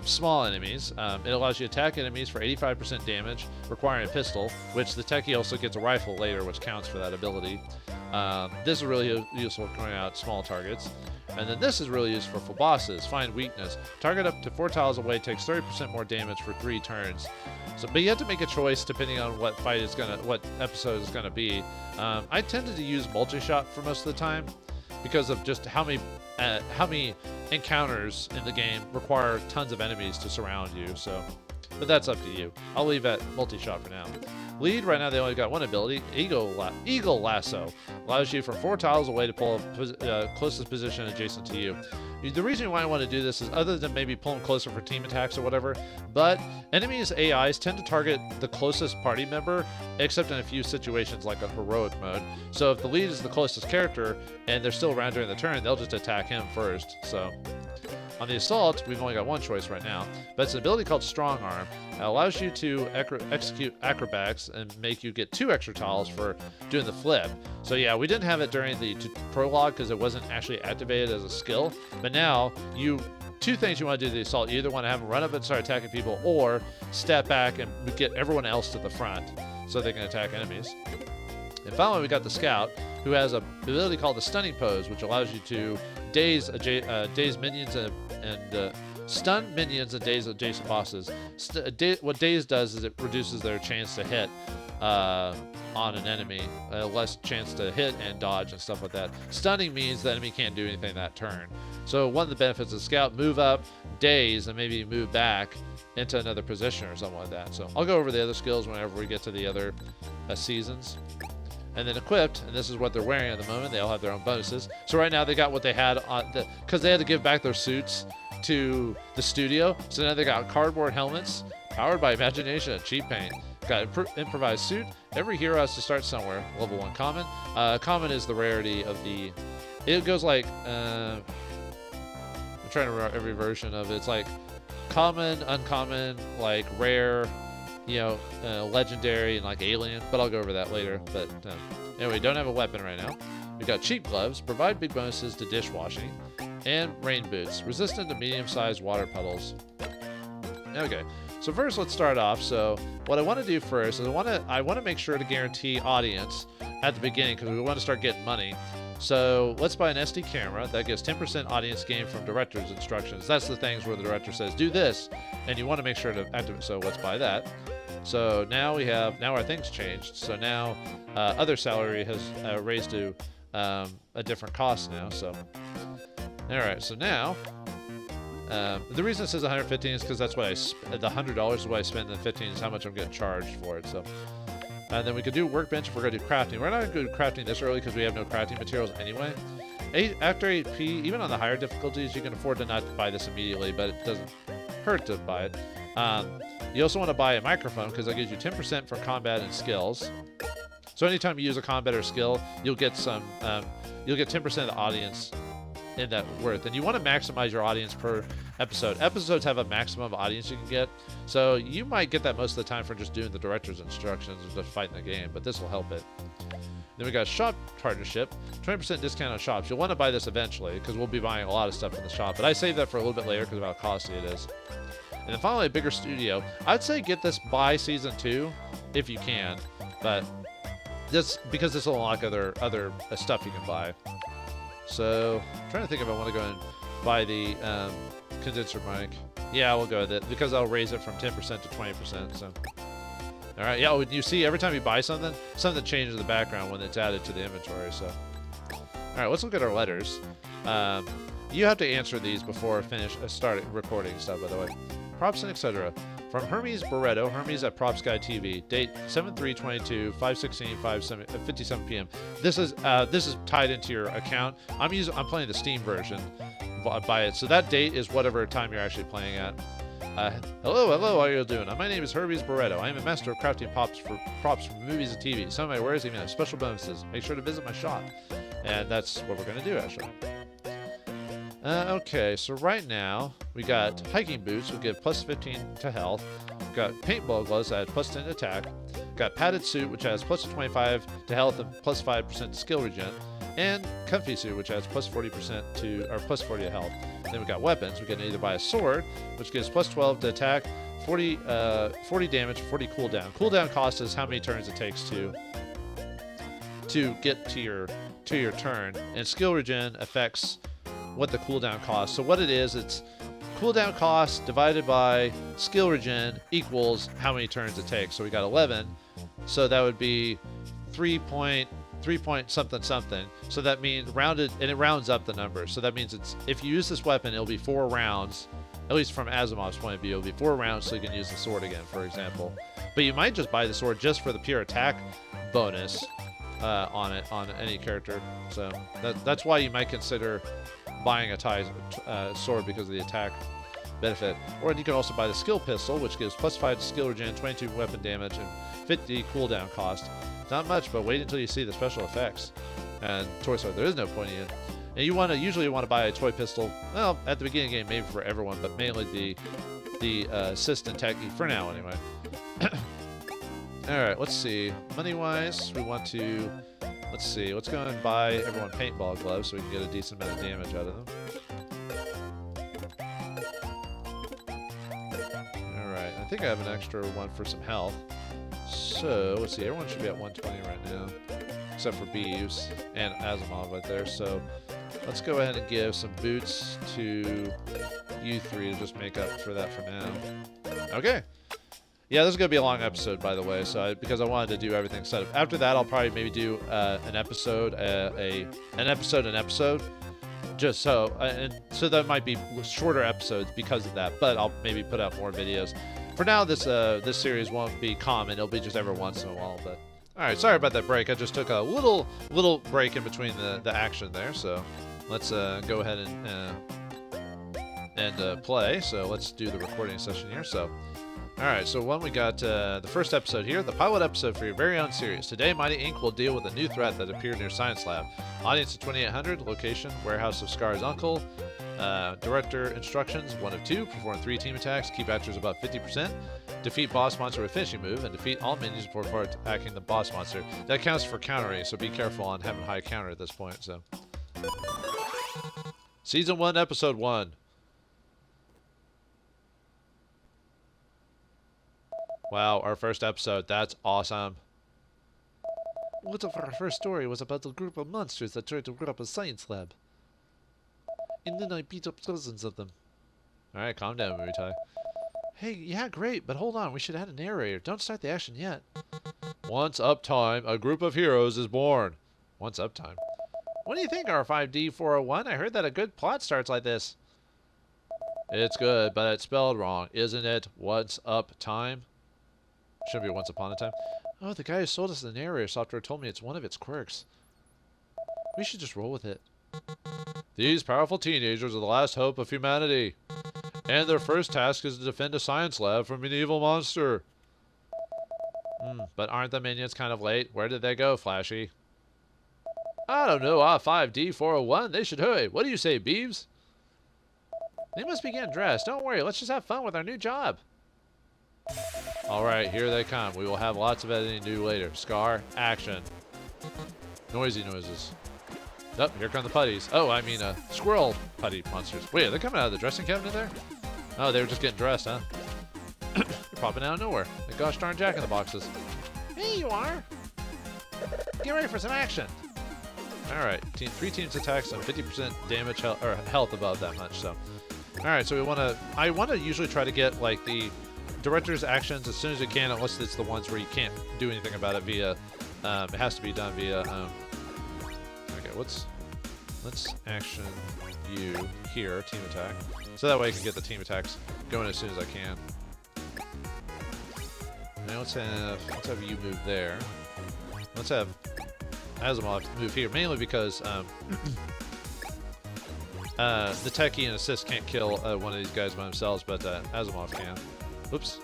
small enemies. It allows you to attack enemies for 85% damage, requiring a pistol, which the techie also gets a rifle later, which counts for that ability. This is really useful for clearing out small targets. And then this is really useful for bosses. Find weakness. Target up to 4 tiles away takes 30% more damage for 3 turns. So, but you have to make a choice depending on what what episode is gonna be. I tended to use multi-shot for most of the time because of just how many encounters in the game require tons of enemies to surround you. So, but that's up to you. I'll leave at multi-shot for now. Lead, right now they only got 1 ability, Eagle Lasso. Allows you from 4 tiles away to pull a closest position adjacent to you. The reason why I want to do this is other than maybe pulling closer for team attacks or whatever, but enemies' AIs tend to target the closest party member, except in a few situations like a heroic mode. So if the lead is the closest character and they're still around during the turn, they'll just attack him first. So on the assault, we've only got 1 choice right now, but it's an ability called Strong Arm. It allows you to execute acrobats and make you get 2 extra tiles for doing the flip. So yeah, we didn't have it during the prologue because it wasn't actually activated as a skill, but now 2 things you want to do to the assault. You either want to have them run up and start attacking people, or step back and get everyone else to the front so they can attack enemies. And finally, we got the Scout, who has an ability called the Stunning Pose, which allows you to daze minions and stun minions and daze adjacent bosses. What daze does is it reduces their chance to hit on an enemy, less chance to hit and dodge and stuff like that. Stunning means the enemy can't do anything that turn. So one of the benefits of Scout, move up, daze, and maybe move back into another position or something like that. So I'll go over the other skills whenever we get to the other seasons. And then equipped, and this is what they're wearing at the moment. They all have their own bonuses. So right now they got what they had on because they had to give back their suits to the studio. So now they got cardboard helmets, powered by imagination and cheap paint. Got improvised suit. Every hero has to start somewhere. Level 1 common. Common is the rarity of the. It goes like I'm trying to remember every version of it. It's like common, uncommon, like rare, legendary, and like alien, but I'll go over that later. But anyway, don't have a weapon right now. We got cheap gloves, provide big bonuses to dishwashing, and rain boots, resistant to medium-sized water puddles. Okay, So first, let's start off. So what I want to do first is I want to make sure to guarantee audience at the beginning because we want to start getting money. So let's buy an SD camera that gives 10% audience gain from director's instructions. That's the things where the director says do this, and you want to make sure to activate. So let's buy that. So now our things changed. So now other salary has raised to a different cost now. So all right. So now. The reason it says 115 is because that's what the $100 is what I spend, and the 15 is how much I'm getting charged for it. So, and then we could do workbench if we're going to do crafting. We're not going to do crafting this early because we have no crafting materials anyway. After 8P, even on the higher difficulties, you can afford to not buy this immediately, but it doesn't hurt to buy it. You also want to buy a microphone because that gives you 10% for combat and skills. So anytime you use a combat or skill, you'll get 10% of the audience in that worth, and you want to maximize your audience per episode. Episodes have a maximum audience you can get, so you might get that most of the time for just doing the director's instructions or just fighting the game, but this will help it. Then we got shop partnership, 20% discount on shops. You'll want to buy this eventually because we'll be buying a lot of stuff in the shop, but I saved that for a little bit later because of how costly it is. And then finally, a bigger studio. I'd say get this by season 2 if you can, but because this will unlock other stuff you can buy. So, I'm trying to think if I want to go and buy the condenser mic. Yeah, we'll go with it because I'll raise it from 10% to 20%. So, all right. Yeah, you see, every time you buy something changes in the background when it's added to the inventory. So, all right, let's look at our letters. You have to answer these before start recording stuff. By the way, props and etc. From Hermes Barreto, Hermes at Props Guy TV, date 7/3/22, 5/16, 57 p.m. This is tied into your account. I'm playing the Steam version by it, so that date is whatever time you're actually playing at. Hello, how are you doing? My name is Hermes Barreto. I am a master of crafting props for movies and TV. Some of my wares even have special bonuses. Make sure to visit my shop, and that's what we're gonna do actually. Okay, so right now we got hiking boots, will give plus 15 to health. We've got paintball gloves that add plus 10 to attack. We've got padded suit, which has plus 25 to health and plus 5% to skill regen. And comfy suit, which adds plus 40% or plus 40 to health. Then we've got weapons. We can either buy a sword, which gives plus 12 to attack, 40 damage, 40 cooldown. Cooldown cost is how many turns it takes to get to your turn, and skill regen affects what the cooldown costs. So what it is, it's cooldown cost divided by skill regen equals how many turns it takes. So we got 11, so that would be 3 point something. So that means rounded, and it rounds up the number. So that means if you use this weapon, it'll be 4 rounds. At least from Asimov's point of view, it'll be 4 rounds, so you can use the sword again, for example. But you might just buy the sword just for the pure attack bonus on any character. So that's why you might consider buying a sword because of the attack benefit. Or you can also buy the skill pistol, which gives plus 5 to skill regen, 22 weapon damage, and 50 cooldown cost. Not much, but wait until you see the special effects. And toy sword, there is no point in it. And you usually want to buy a toy pistol, well, at the beginning of the game, maybe for everyone, but mainly the assistant techie for now anyway. Alright, let's see. Money-wise, we want to, let's go and buy everyone paintball gloves so we can get a decent amount of damage out of them. Alright, I think I have an extra one for some health. So, let's see, everyone should be at 120 right now, except for Beeves and Asimov right there. So, let's go ahead and give some boots to you three to just make up for that for now. Okay. Yeah, this is going to be a long episode, by the way, because I wanted to do everything set up. After that, I'll probably maybe do an episode, just so that might be shorter episodes because of that, but I'll maybe put out more videos. For now, this series won't be common. It'll be just every once in a while. But all right, sorry about that break. I just took a little break in between the action there. So let's go ahead and play. So let's do the recording session here. So all right, so when we got the first episode here, the pilot episode for your very own series. Today, Mighty Inc. will deal with a new threat that appeared near Science Lab. Audience of 2800, location, Warehouse of Scar's Uncle. Director instructions, 1 of 2, perform 3 team attacks, keep actors above 50%, defeat boss monster with finishing move, and defeat all minions before attacking the boss monster. That counts for countering, so be careful on having high counter at this point. So, Season 1, Episode 1. Wow, our first episode. That's awesome. What if our first story was about a group of monsters that tried to run up a science lab? And then I beat up dozens of them. Alright, calm down, Mutai. Hey, yeah, great, but hold on, we should add a narrator. Don't start the action yet. Once uptime, a group of heroes is born. Once uptime. What do you think, R5D401? I heard that a good plot starts like this. It's good, but it's spelled wrong, isn't it? Once uptime? Shouldn't be once upon a time. Oh, the guy who sold us the narrator software told me it's one of its quirks. We should just roll with it. These powerful teenagers are the last hope of humanity. And their first task is to defend a science lab from an evil monster. But aren't the minions kind of late? Where did they go, Flashy? I don't know, R5D401. They should hurry. What do you say, Beeves? They must be getting dressed. Don't worry, let's just have fun with our new job. Alright, here they come. We will have lots of editing to do later. Scar, action. Noisy noises. Oh, here come the putties. Oh, I mean, squirrel putty monsters. Wait, are they coming out of the dressing cabinet there? Oh, they were just getting dressed, huh? You're popping out of nowhere. The gosh darn jack-in-the-boxes. Hey, you are. Get ready for some action. Alright, 3 teams attack, some 50% damage health above that much, so. Alright, so I want to usually try to get, like, the director's actions as soon as you can, unless it's the ones where you can't do anything about it via, it has to be done via, okay, let's action you here, team attack. So that way I can get the team attacks going as soon as I can. Now let's have you move there. Let's have Asimov move here, mainly because the techie and assist can't kill one of these guys by themselves, but Asimov can. Oops,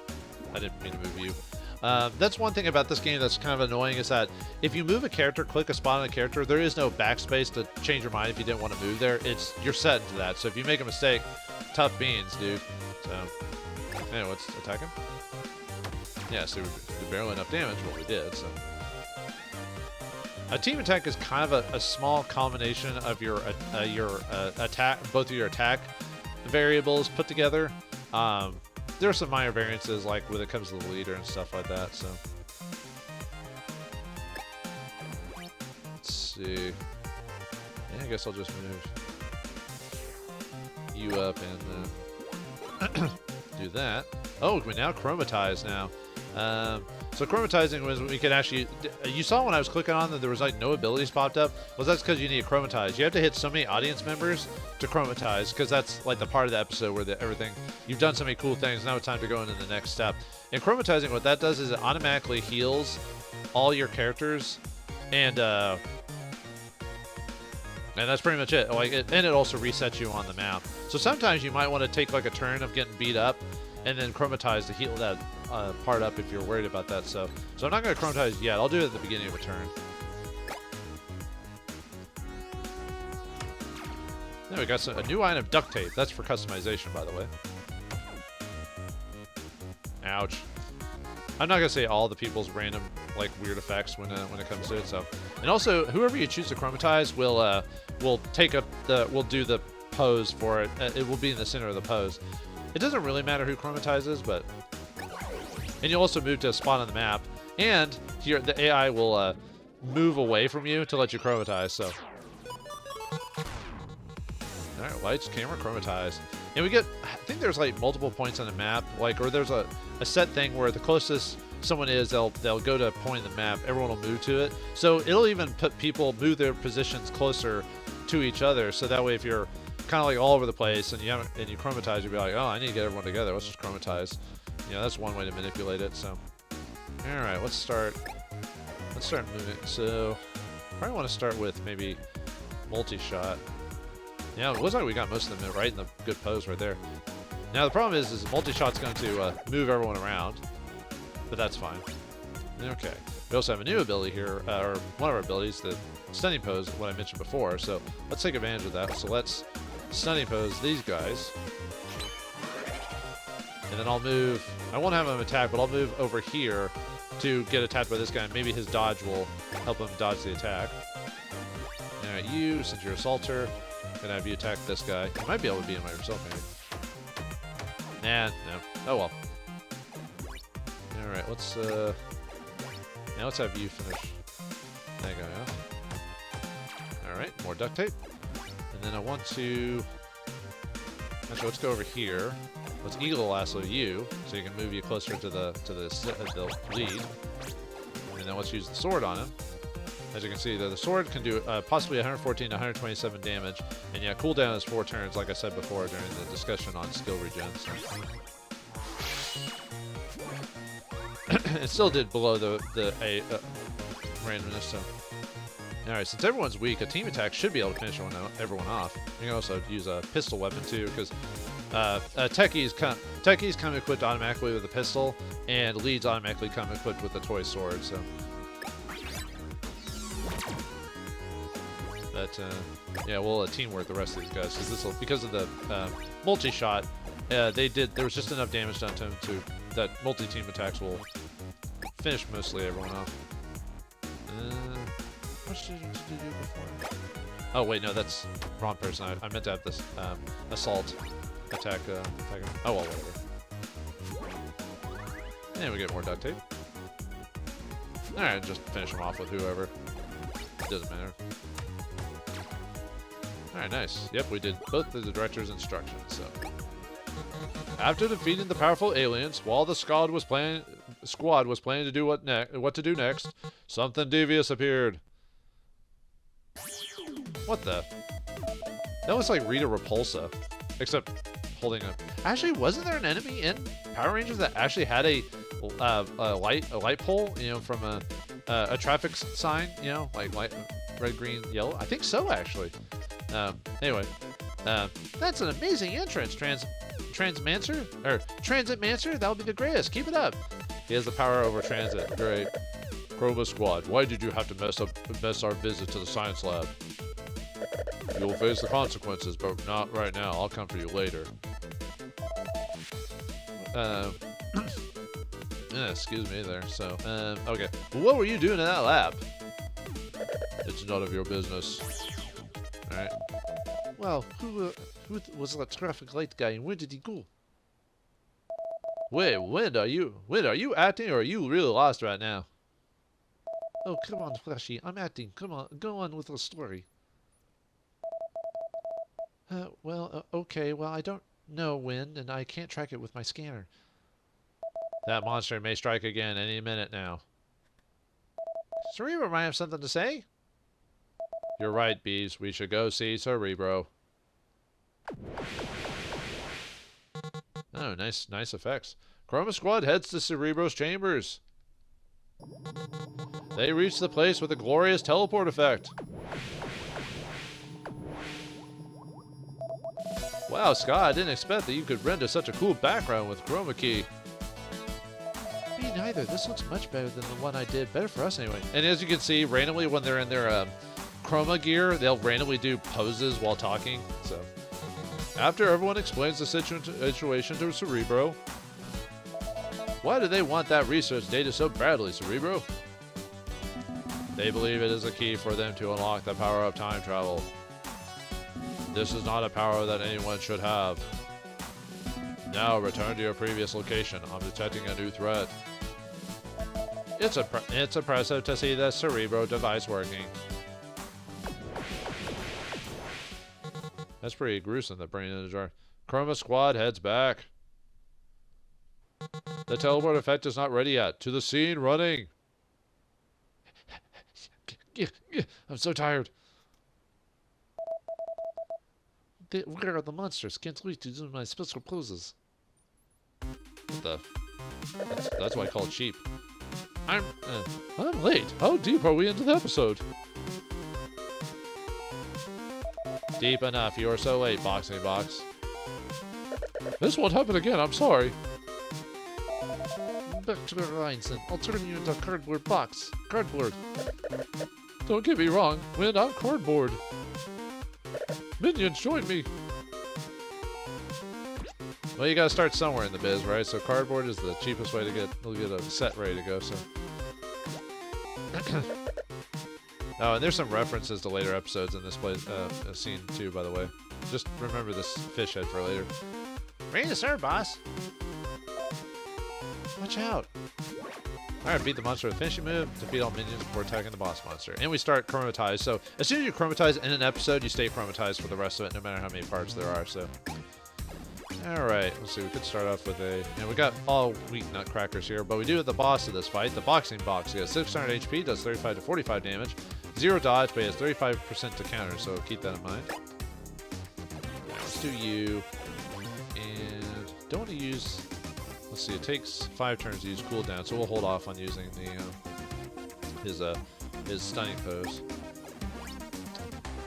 I didn't mean to move you. That's one thing about this game that's kind of annoying, is that if you move a character, click a spot on a character, there is no backspace to change your mind if you didn't want to move there. You're set into that. So if you make a mistake, tough beans, dude. So anyway, let's attack him. Yeah, so we did barely enough damage, what we did. So a team attack is kind of a small combination of your attack, both of your attack variables put together. There are some minor variances, like when it comes to the leader and stuff like that, so. Let's see. Yeah, I guess I'll just move you up and do that. Oh, we now chromatize now. So chromatizing was when we could actually, you saw when I was clicking on that there was like no abilities popped up. Well, that's because you need to chromatize. You have to hit so many audience members to chromatize, because that's like the part of the episode where everything, you've done so many cool things, now it's time to go into the next step. And chromatizing, what that does is it automatically heals all your characters, and that's pretty much it. Like, and it also resets you on the map. So sometimes you might want to take like a turn of getting beat up, and then chromatize to heal that part up if you're worried about that. So I'm not going to chromatize yet. I'll do it at the beginning of a turn. There we got a new line of duct tape. That's for customization, by the way. Ouch. I'm not going to say all the people's random, like, weird effects when it comes to it. So, and also, whoever you choose to chromatize will take up will do the pose for it. It will be in the center of the pose. It doesn't really matter who chromatizes, but. And you'll also move to a spot on the map, and here the AI will move away from you to let you chromatize. So, all right, lights, camera, chromatize, and we get. I think there's like multiple points on the map, like, or there's a set thing where the closest someone is, they'll go to a point in the map. Everyone will move to it, so it'll even put people move their positions closer to each other. So that way, if you're kind of like all over the place and you chromatize, you'll be like, oh, I need to get everyone together. Let's just chromatize. You know, that's one way to manipulate it. So, all right, let's start moving. So, probably want to start with maybe multi-shot. Yeah, it looks like we got most of them right in the good pose right there. Now the problem is multi-shot's going to move everyone around, but that's fine. Okay, we also have a new ability here, or one of our abilities, the stunning pose, what I mentioned before. So let's take advantage of that. So let's stunning pose these guys. And then I'll move, I won't have him attack, but I'll move over here to get attacked by this guy. Maybe his dodge will help him dodge the attack. Alright, you, since you're assaulter, I'm gonna have you attack this guy. You might be able to beat him by yourself, maybe. Nah, no. Oh well. All right, let's now let's have you finish. There you go. Yeah. All right, more duct tape, and then I want to. Actually, let's go over here. Let's eagle lasso you, so you can move you closer to the lead, and then let's use the sword on him. As you can see, the sword can do possibly 114 to 127 damage, and yeah, cooldown is 4 turns, like I said before during the discussion on skill regen. So. It still did below the randomness. So, all right, since everyone's weak, a team attack should be able to finish everyone off. You can also use a pistol weapon too, because techies come equipped automatically with a pistol, and leads automatically come equipped with a toy sword. So. But yeah, we'll teamwork the rest of these guys because of the multi-shot. There was just enough damage done to him that multi-team attacks will finish mostly everyone off. What did you do before? Oh wait, no, that's wrong person. I meant to have this assault attack. Oh well, whatever. And we get more duct tape. All right, just finish him off with whoever. It doesn't matter. Alright, nice. Yep, we did both of the director's instructions, so. After defeating the powerful aliens, while the squad was planning to do what to do next, something devious appeared. What the? That looks like Rita Repulsa, except holding a. Actually, wasn't there an enemy in Power Rangers that actually had a light pole, you know, from a traffic sign, you know, like light, red, green, yellow? I think so, actually. Anyway, that's an amazing entrance, Transmancer? That would be the greatest. Keep it up. He has the power over transit. Great. Chroma Squad, why did you have to mess our visit to the science lab? You'll face the consequences, but not right now. I'll come for you later. Excuse me there. So, okay. What were you doing in that lab? It's none of your business. Alright. Well, who was the traffic light guy and where did he go? Wait, when are you acting or are you really lost right now? Oh, come on, Flashy. I'm acting. Come on, go on with the story. Okay. Well, I don't know when, and I can't track it with my scanner. That monster may strike again any minute now. Cerebro might have something to say. You're right, Bees. We should go see Cerebro. Oh, nice effects. Chroma Squad heads to Cerebro's chambers. They reach the place with a glorious teleport effect. Wow, Scott, I didn't expect that you could render such a cool background with Chroma Key. Me neither. This looks much better than the one I did. Better for us anyway. And as you can see, randomly when they're in their Chroma gear, they'll randomly do poses while talking. So, after everyone explains the situation to Cerebro, why do they want that research data so badly, Cerebro? They believe it is a key for them to unlock the power of time travel. This is not a power that anyone should have. Now return to your previous location. I'm detecting a new threat. It's impressive to see the Cerebro device working. That's pretty gruesome, the brain in a jar. Chroma Squad heads back. The teleport effect is not ready yet. To the scene, running. I'm so tired. Where are the monsters? Can't wait to do my special poses. What the? That's why I call it cheap. I'm late. How deep are we into the episode? Deep enough. You are so late, Boxing Box. This won't happen again. I'm sorry. Back to the lines, and I'll turn you into a cardboard box. Cardboard. Don't get me wrong. When I'm cardboard. Minions, join me. Well, you gotta start somewhere in the biz, right? So cardboard is the cheapest way to get a set ready to go. So. Oh, and there's some references to later episodes in this scene too, by the way. Just remember this fish head for later. Ready to serve, boss. Watch out. Alright, beat the monster with a finishing move, defeat all minions before attacking the boss monster. And we start chromatized, so as soon as you chromatize in an episode, you stay chromatized for the rest of it, no matter how many parts there are, so. Alright, let's see, we could start off with a, and we got all weak nutcrackers here, but we do have the boss of this fight, the boxing box. He has 600 HP, does 35 to 45 damage, 0 dodge, but he has 35% to counter, so keep that in mind. Now, let's do you, and don't want to use, let's see, it takes 5 turns to use cooldown, so we'll hold off on using the his stunning pose.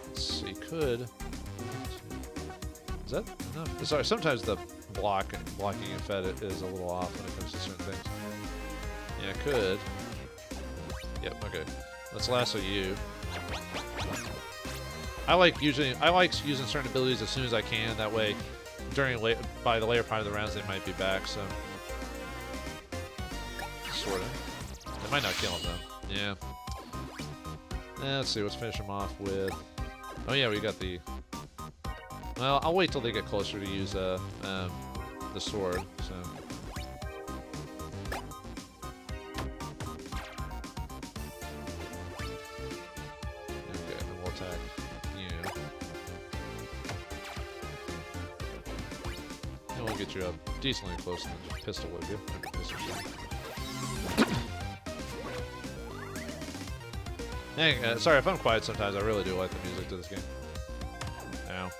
Let's see, could, is that enough? Sorry, sometimes the blocking effect is a little off when it comes to certain things. Yeah, could. Yep, okay. Let's lasso you. I like using certain abilities as soon as I can. That way, by the later part of the rounds, they might be back. So, sorta. They might not kill him though. Yeah. Let's see. Let's finish him off with. Oh yeah, we got the. Well, I'll wait till they get closer to use the sword. So. Okay, then we'll attack you. And we'll get you up decently close and then just pistol whip you. Dang, sorry if I'm quiet sometimes. I really do like the music to this game. Ow.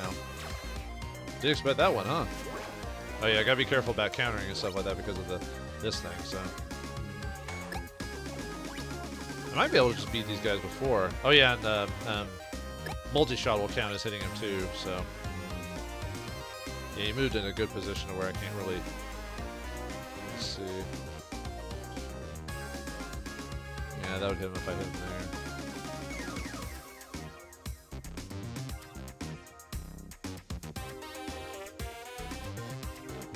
Ow. Didn't expect that one, huh? Oh yeah, I gotta be careful about countering and stuff like that because of this thing, so. I might be able to just beat these guys before. Oh yeah, and multi-shot will count as hitting him too, so. Yeah, he moved in a good position to where I can't really. Let's see. Yeah, that would hit him if I hit him there.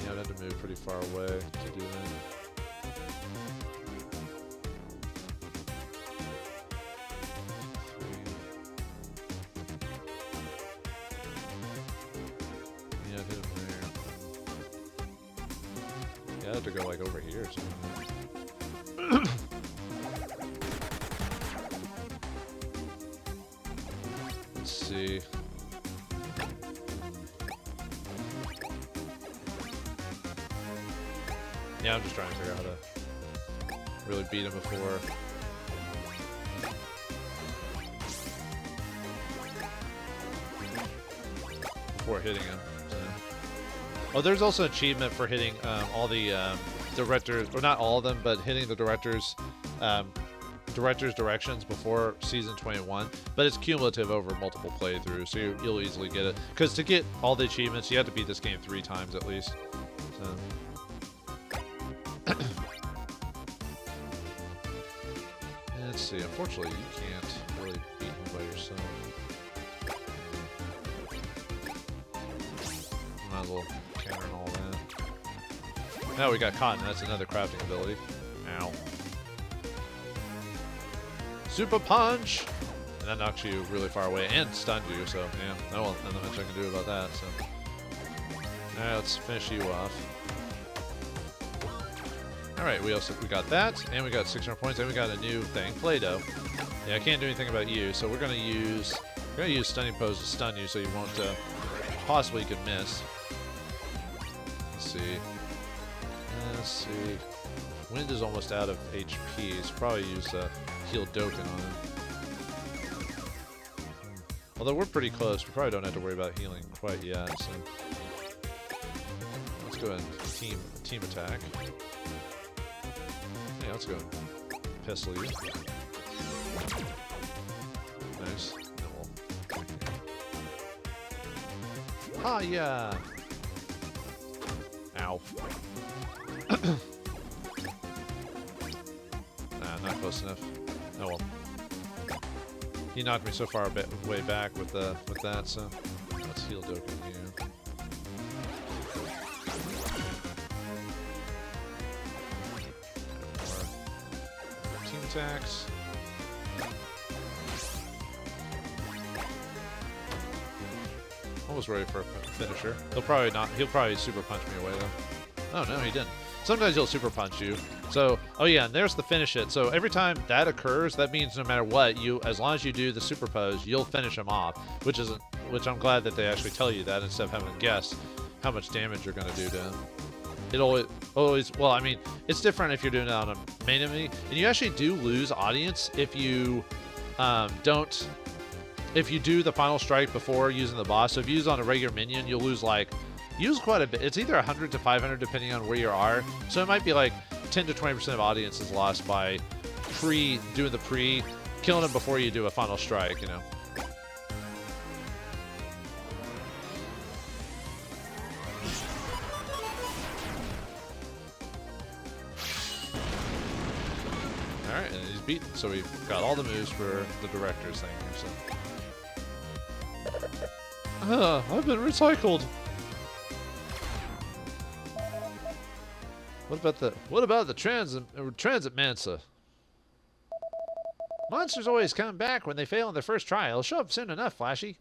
Yeah, I'd have to move pretty far away to do that. Yeah, I'd hit him there. Yeah, I'd have to go like over here or something. See. Yeah, I'm just trying to figure out how to really beat him before. Before hitting him. So. Oh, there's also an achievement for hitting all the directors, or not all of them, but hitting the directors' directions before season 21, but it's cumulative over multiple playthroughs, so you'll easily get it. Because to get all the achievements, you have to beat this game 3 times at least. So. Let's see. Unfortunately, you can't really beat him by yourself. Might as well counter and all that. Now we got Cotton. That's another crafting ability. Ow. Super punch! And that knocks you really far away and stunned you, so yeah, not much I can do about that, so. Alright, let's finish you off. Alright, we got that, and we got 600 points, and we got a new thing, Play-Doh. Yeah, I can't do anything about you, so we're gonna use stunning pose to stun you so you won't possibly you can miss. Let's see. Let's see. Wind is almost out of HP, so probably use heal Dokkan on him. Although we're pretty close, we probably don't have to worry about healing quite yet, so. Let's go ahead and team attack. Yeah, let's go ahead and pistol you. Nice. Ah, yeah! Ow. Not close enough. Oh well. He knocked me so far way back with that, so let's heal Dokkan here. More team attacks. Almost ready for a finisher. He'll probably super punch me away though. Oh no, he didn't. sometimes he'll super punch you. So, oh yeah, and there's the finish it. So every time that occurs, that means no matter what, as long as you do the super pose, you'll finish him off, which I'm glad that they actually tell you that instead of having to guess how much damage you're going to do to him. It always, well, I mean, it's different if you're doing it on a main enemy, and you actually do lose audience if you if you do the final strike before using the boss. So if you use on a regular minion, you'll lose quite a bit. It's either 100 to 500 depending on where you are. So it might be like 10 to 20% of audience is lost by killing them before you do a final strike, you know. Alright, and he's beaten, so we've got all the moves for the director's thing here, so. I've been recycled. What about the transit Mansa? Monsters always come back when they fail in their first try. It'll show up soon enough, Flashy.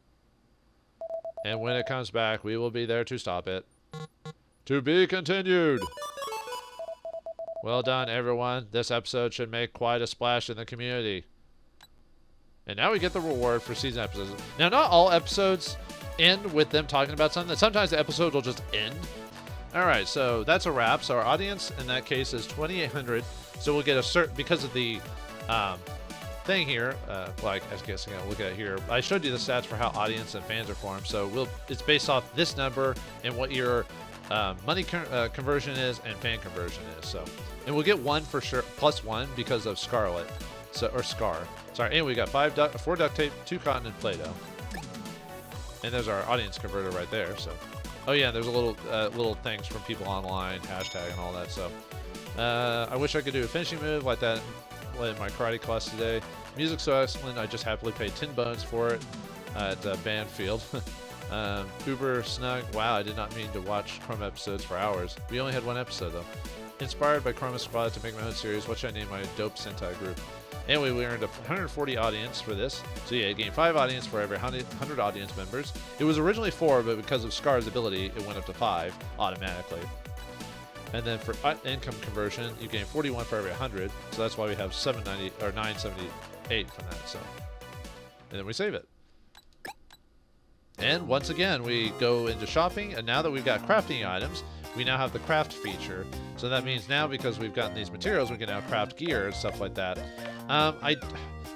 And when it comes back, we will be there to stop it. To be continued. Well done, everyone. This episode should make quite a splash in the community. And now we get the reward for season episodes. Now, not all episodes end with them talking about something. Sometimes the episode will just end. All right, so that's a wrap. So our audience in that case is 2,800. So we'll get a certain, because of the thing here, like I guess I'm gonna look at it here. I showed you the stats for how audience and fans are formed. So it's based off this number and what your money conversion is and fan conversion is. So, and we'll get 1 for sure, +1 because of Scarlet, or Scar. Sorry, and we got 4 duct tape, 2 cotton, and Play-Doh. And there's our audience converter right there. So, oh yeah, there's a little things from people online, hashtag and all that. So, I wish I could do a finishing move like that in my karate class today. Music's so excellent, I just happily paid 10 bones for it at Banfield. Uber snug. Wow, I did not mean to watch Chroma episodes for hours. We only had 1 episode though. Inspired by Chroma Squad to make my own series. What should I name my dope Sentai group? Anyway, we earned 140 audience for this. So yeah, it gained 5 audience for every 100 audience members. It was originally 4, but because of Scar's ability, it went up to 5 automatically. And then for income conversion, you gain 41 for every 100. So that's why we have 790 or 978 from that. So, and then we save it. And once again, we go into shopping, and now that we've got crafting items, we now have the craft feature. So that means now, because we've gotten these materials, we can now craft gear and stuff like that.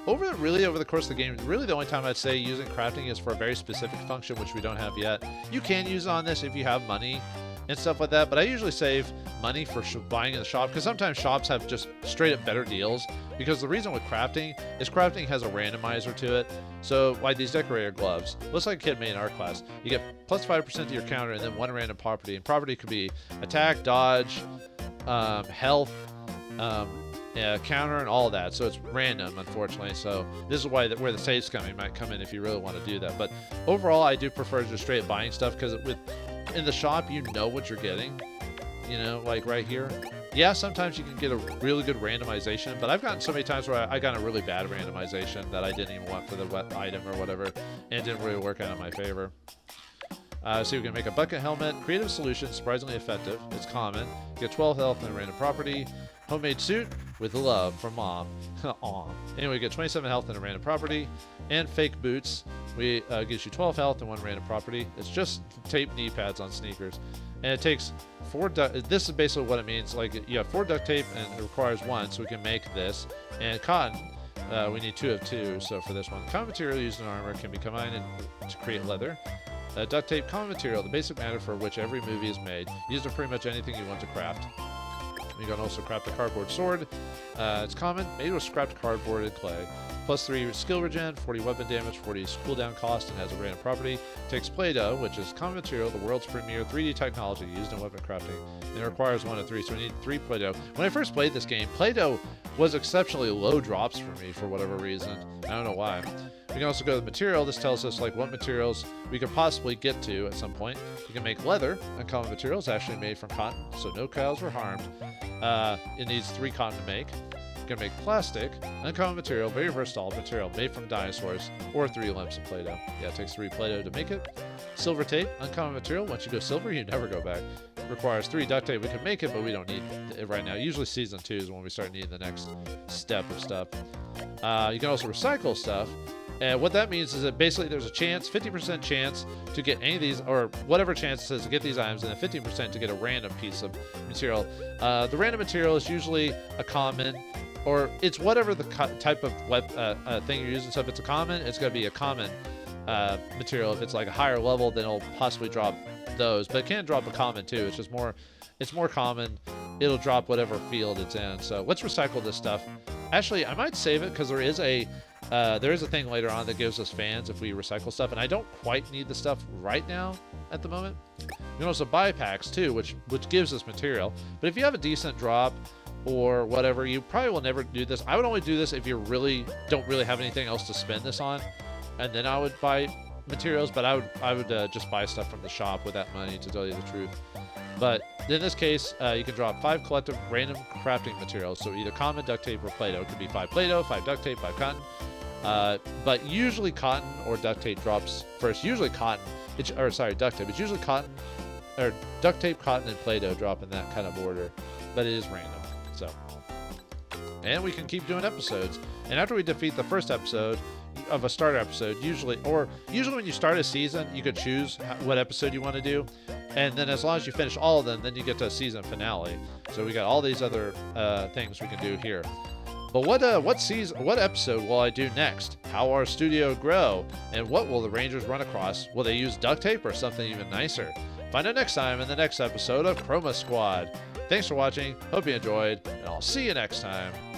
Over the course of the game, really the only time I'd say using crafting is for a very specific function, which we don't have yet. You can use on this if you have money and stuff like that, but I usually save money for buying in the shop, because sometimes shops have just straight up better deals. Because the reason with crafting is crafting has a randomizer to it. So like these decorator gloves, looks like a kid made in our class. You get plus 5% to your counter and then 1 random property. And property could be attack, dodge, health, counter, and all that. So it's random, unfortunately. So this is why where the saves might come in if you really want to do that. But overall, I do prefer just straight buying stuff, because in the shop, you know what you're getting. You know, like right here. Yeah, sometimes you can get a really good randomization, but I've gotten so many times where I got a really bad randomization that I didn't even want for the item or whatever, and it didn't really work out in my favor. So you can make a bucket helmet. Creative solution, surprisingly effective. It's common. You get 12 health and a random property. Homemade suit with love from mom. Aw. Anyway, you get 27 health and a random property. And fake boots. Gives you 12 health and 1 random property. It's just tape knee pads on sneakers. And it takes 4 this is basically what it means. Like, you have 4 duct tape and it requires 1, so we can make this. And cotton, we need 2 of 2. So for this one, common material used in armor can be combined to create leather. Duct tape, common material, the basic matter for which every movie is made. Used for pretty much anything you want to craft. You can also craft a cardboard sword. It's common, made with scrapped cardboard and clay. Plus 3 skill regen, 40 weapon damage, 40 cooldown cost, and has a random property. Takes Play-Doh, which is common material, the world's premier 3D technology used in weapon crafting. And it requires 1 of 3, so we need 3 Play-Doh. When I first played this game, Play-Doh was exceptionally low drops for me for whatever reason. I don't know why. We can also go to the material. This tells us like what materials we could possibly get to at some point. You can make leather. Uncommon materials actually made from cotton, so no cows were harmed. It needs 3 cotton to make. You can make plastic, uncommon material, very versatile material made from dinosaurs, or 3 lumps of Play-Doh. Yeah, it takes 3 Play-Doh to make it. Silver tape, uncommon material. Once you go silver, you never go back. requires 3 duct tape. We can make it, but we don't need it right now. Usually season 2 is when we start needing the next step of stuff. You can also recycle stuff. And what that means is that basically there's a chance, 50% chance to get any of these, or whatever chance it says to get these items, and then 15% to get a random piece of material. The random material is usually a common, or it's whatever the type of thing you're using. So if it's a common, it's going to be a common material. If it's like a higher level, then it'll possibly drop those. But it can drop a common too. It's just more, it's more common. It'll drop whatever field it's in. So let's recycle this stuff. Actually, I might save it because there is a thing later on that gives us fans if we recycle stuff, and I don't quite need the stuff right now at the moment. You can also buy packs too, which gives us material. But if you have a decent drop or whatever, you probably will never do this. I would only do this if you don't really have anything else to spend this on, and then I would buy materials. But I would just buy stuff from the shop with that money, to tell you the truth. But in this case, you can drop 5 collective random crafting materials. So either common, duct tape, or Play-Doh. It could be 5 Play-Doh, 5 duct tape, 5 cotton. But usually cotton or duct tape drops first. Usually cotton, duct tape. It's usually cotton, or duct tape, cotton, and Play-Doh drop in that kind of order. But it is random. So, and we can keep doing episodes. And after we defeat the first episode of a starter episode, usually when you start a season, you could choose what episode you want to do. And then as long as you finish all of them, then you get to a season finale. So we got all these other things we can do here. But what episode will I do next? How will our studio grow? And what will the Rangers run across? Will they use duct tape or something even nicer? Find out next time in the next episode of Chroma Squad. Thanks for watching. Hope you enjoyed, and I'll see you next time.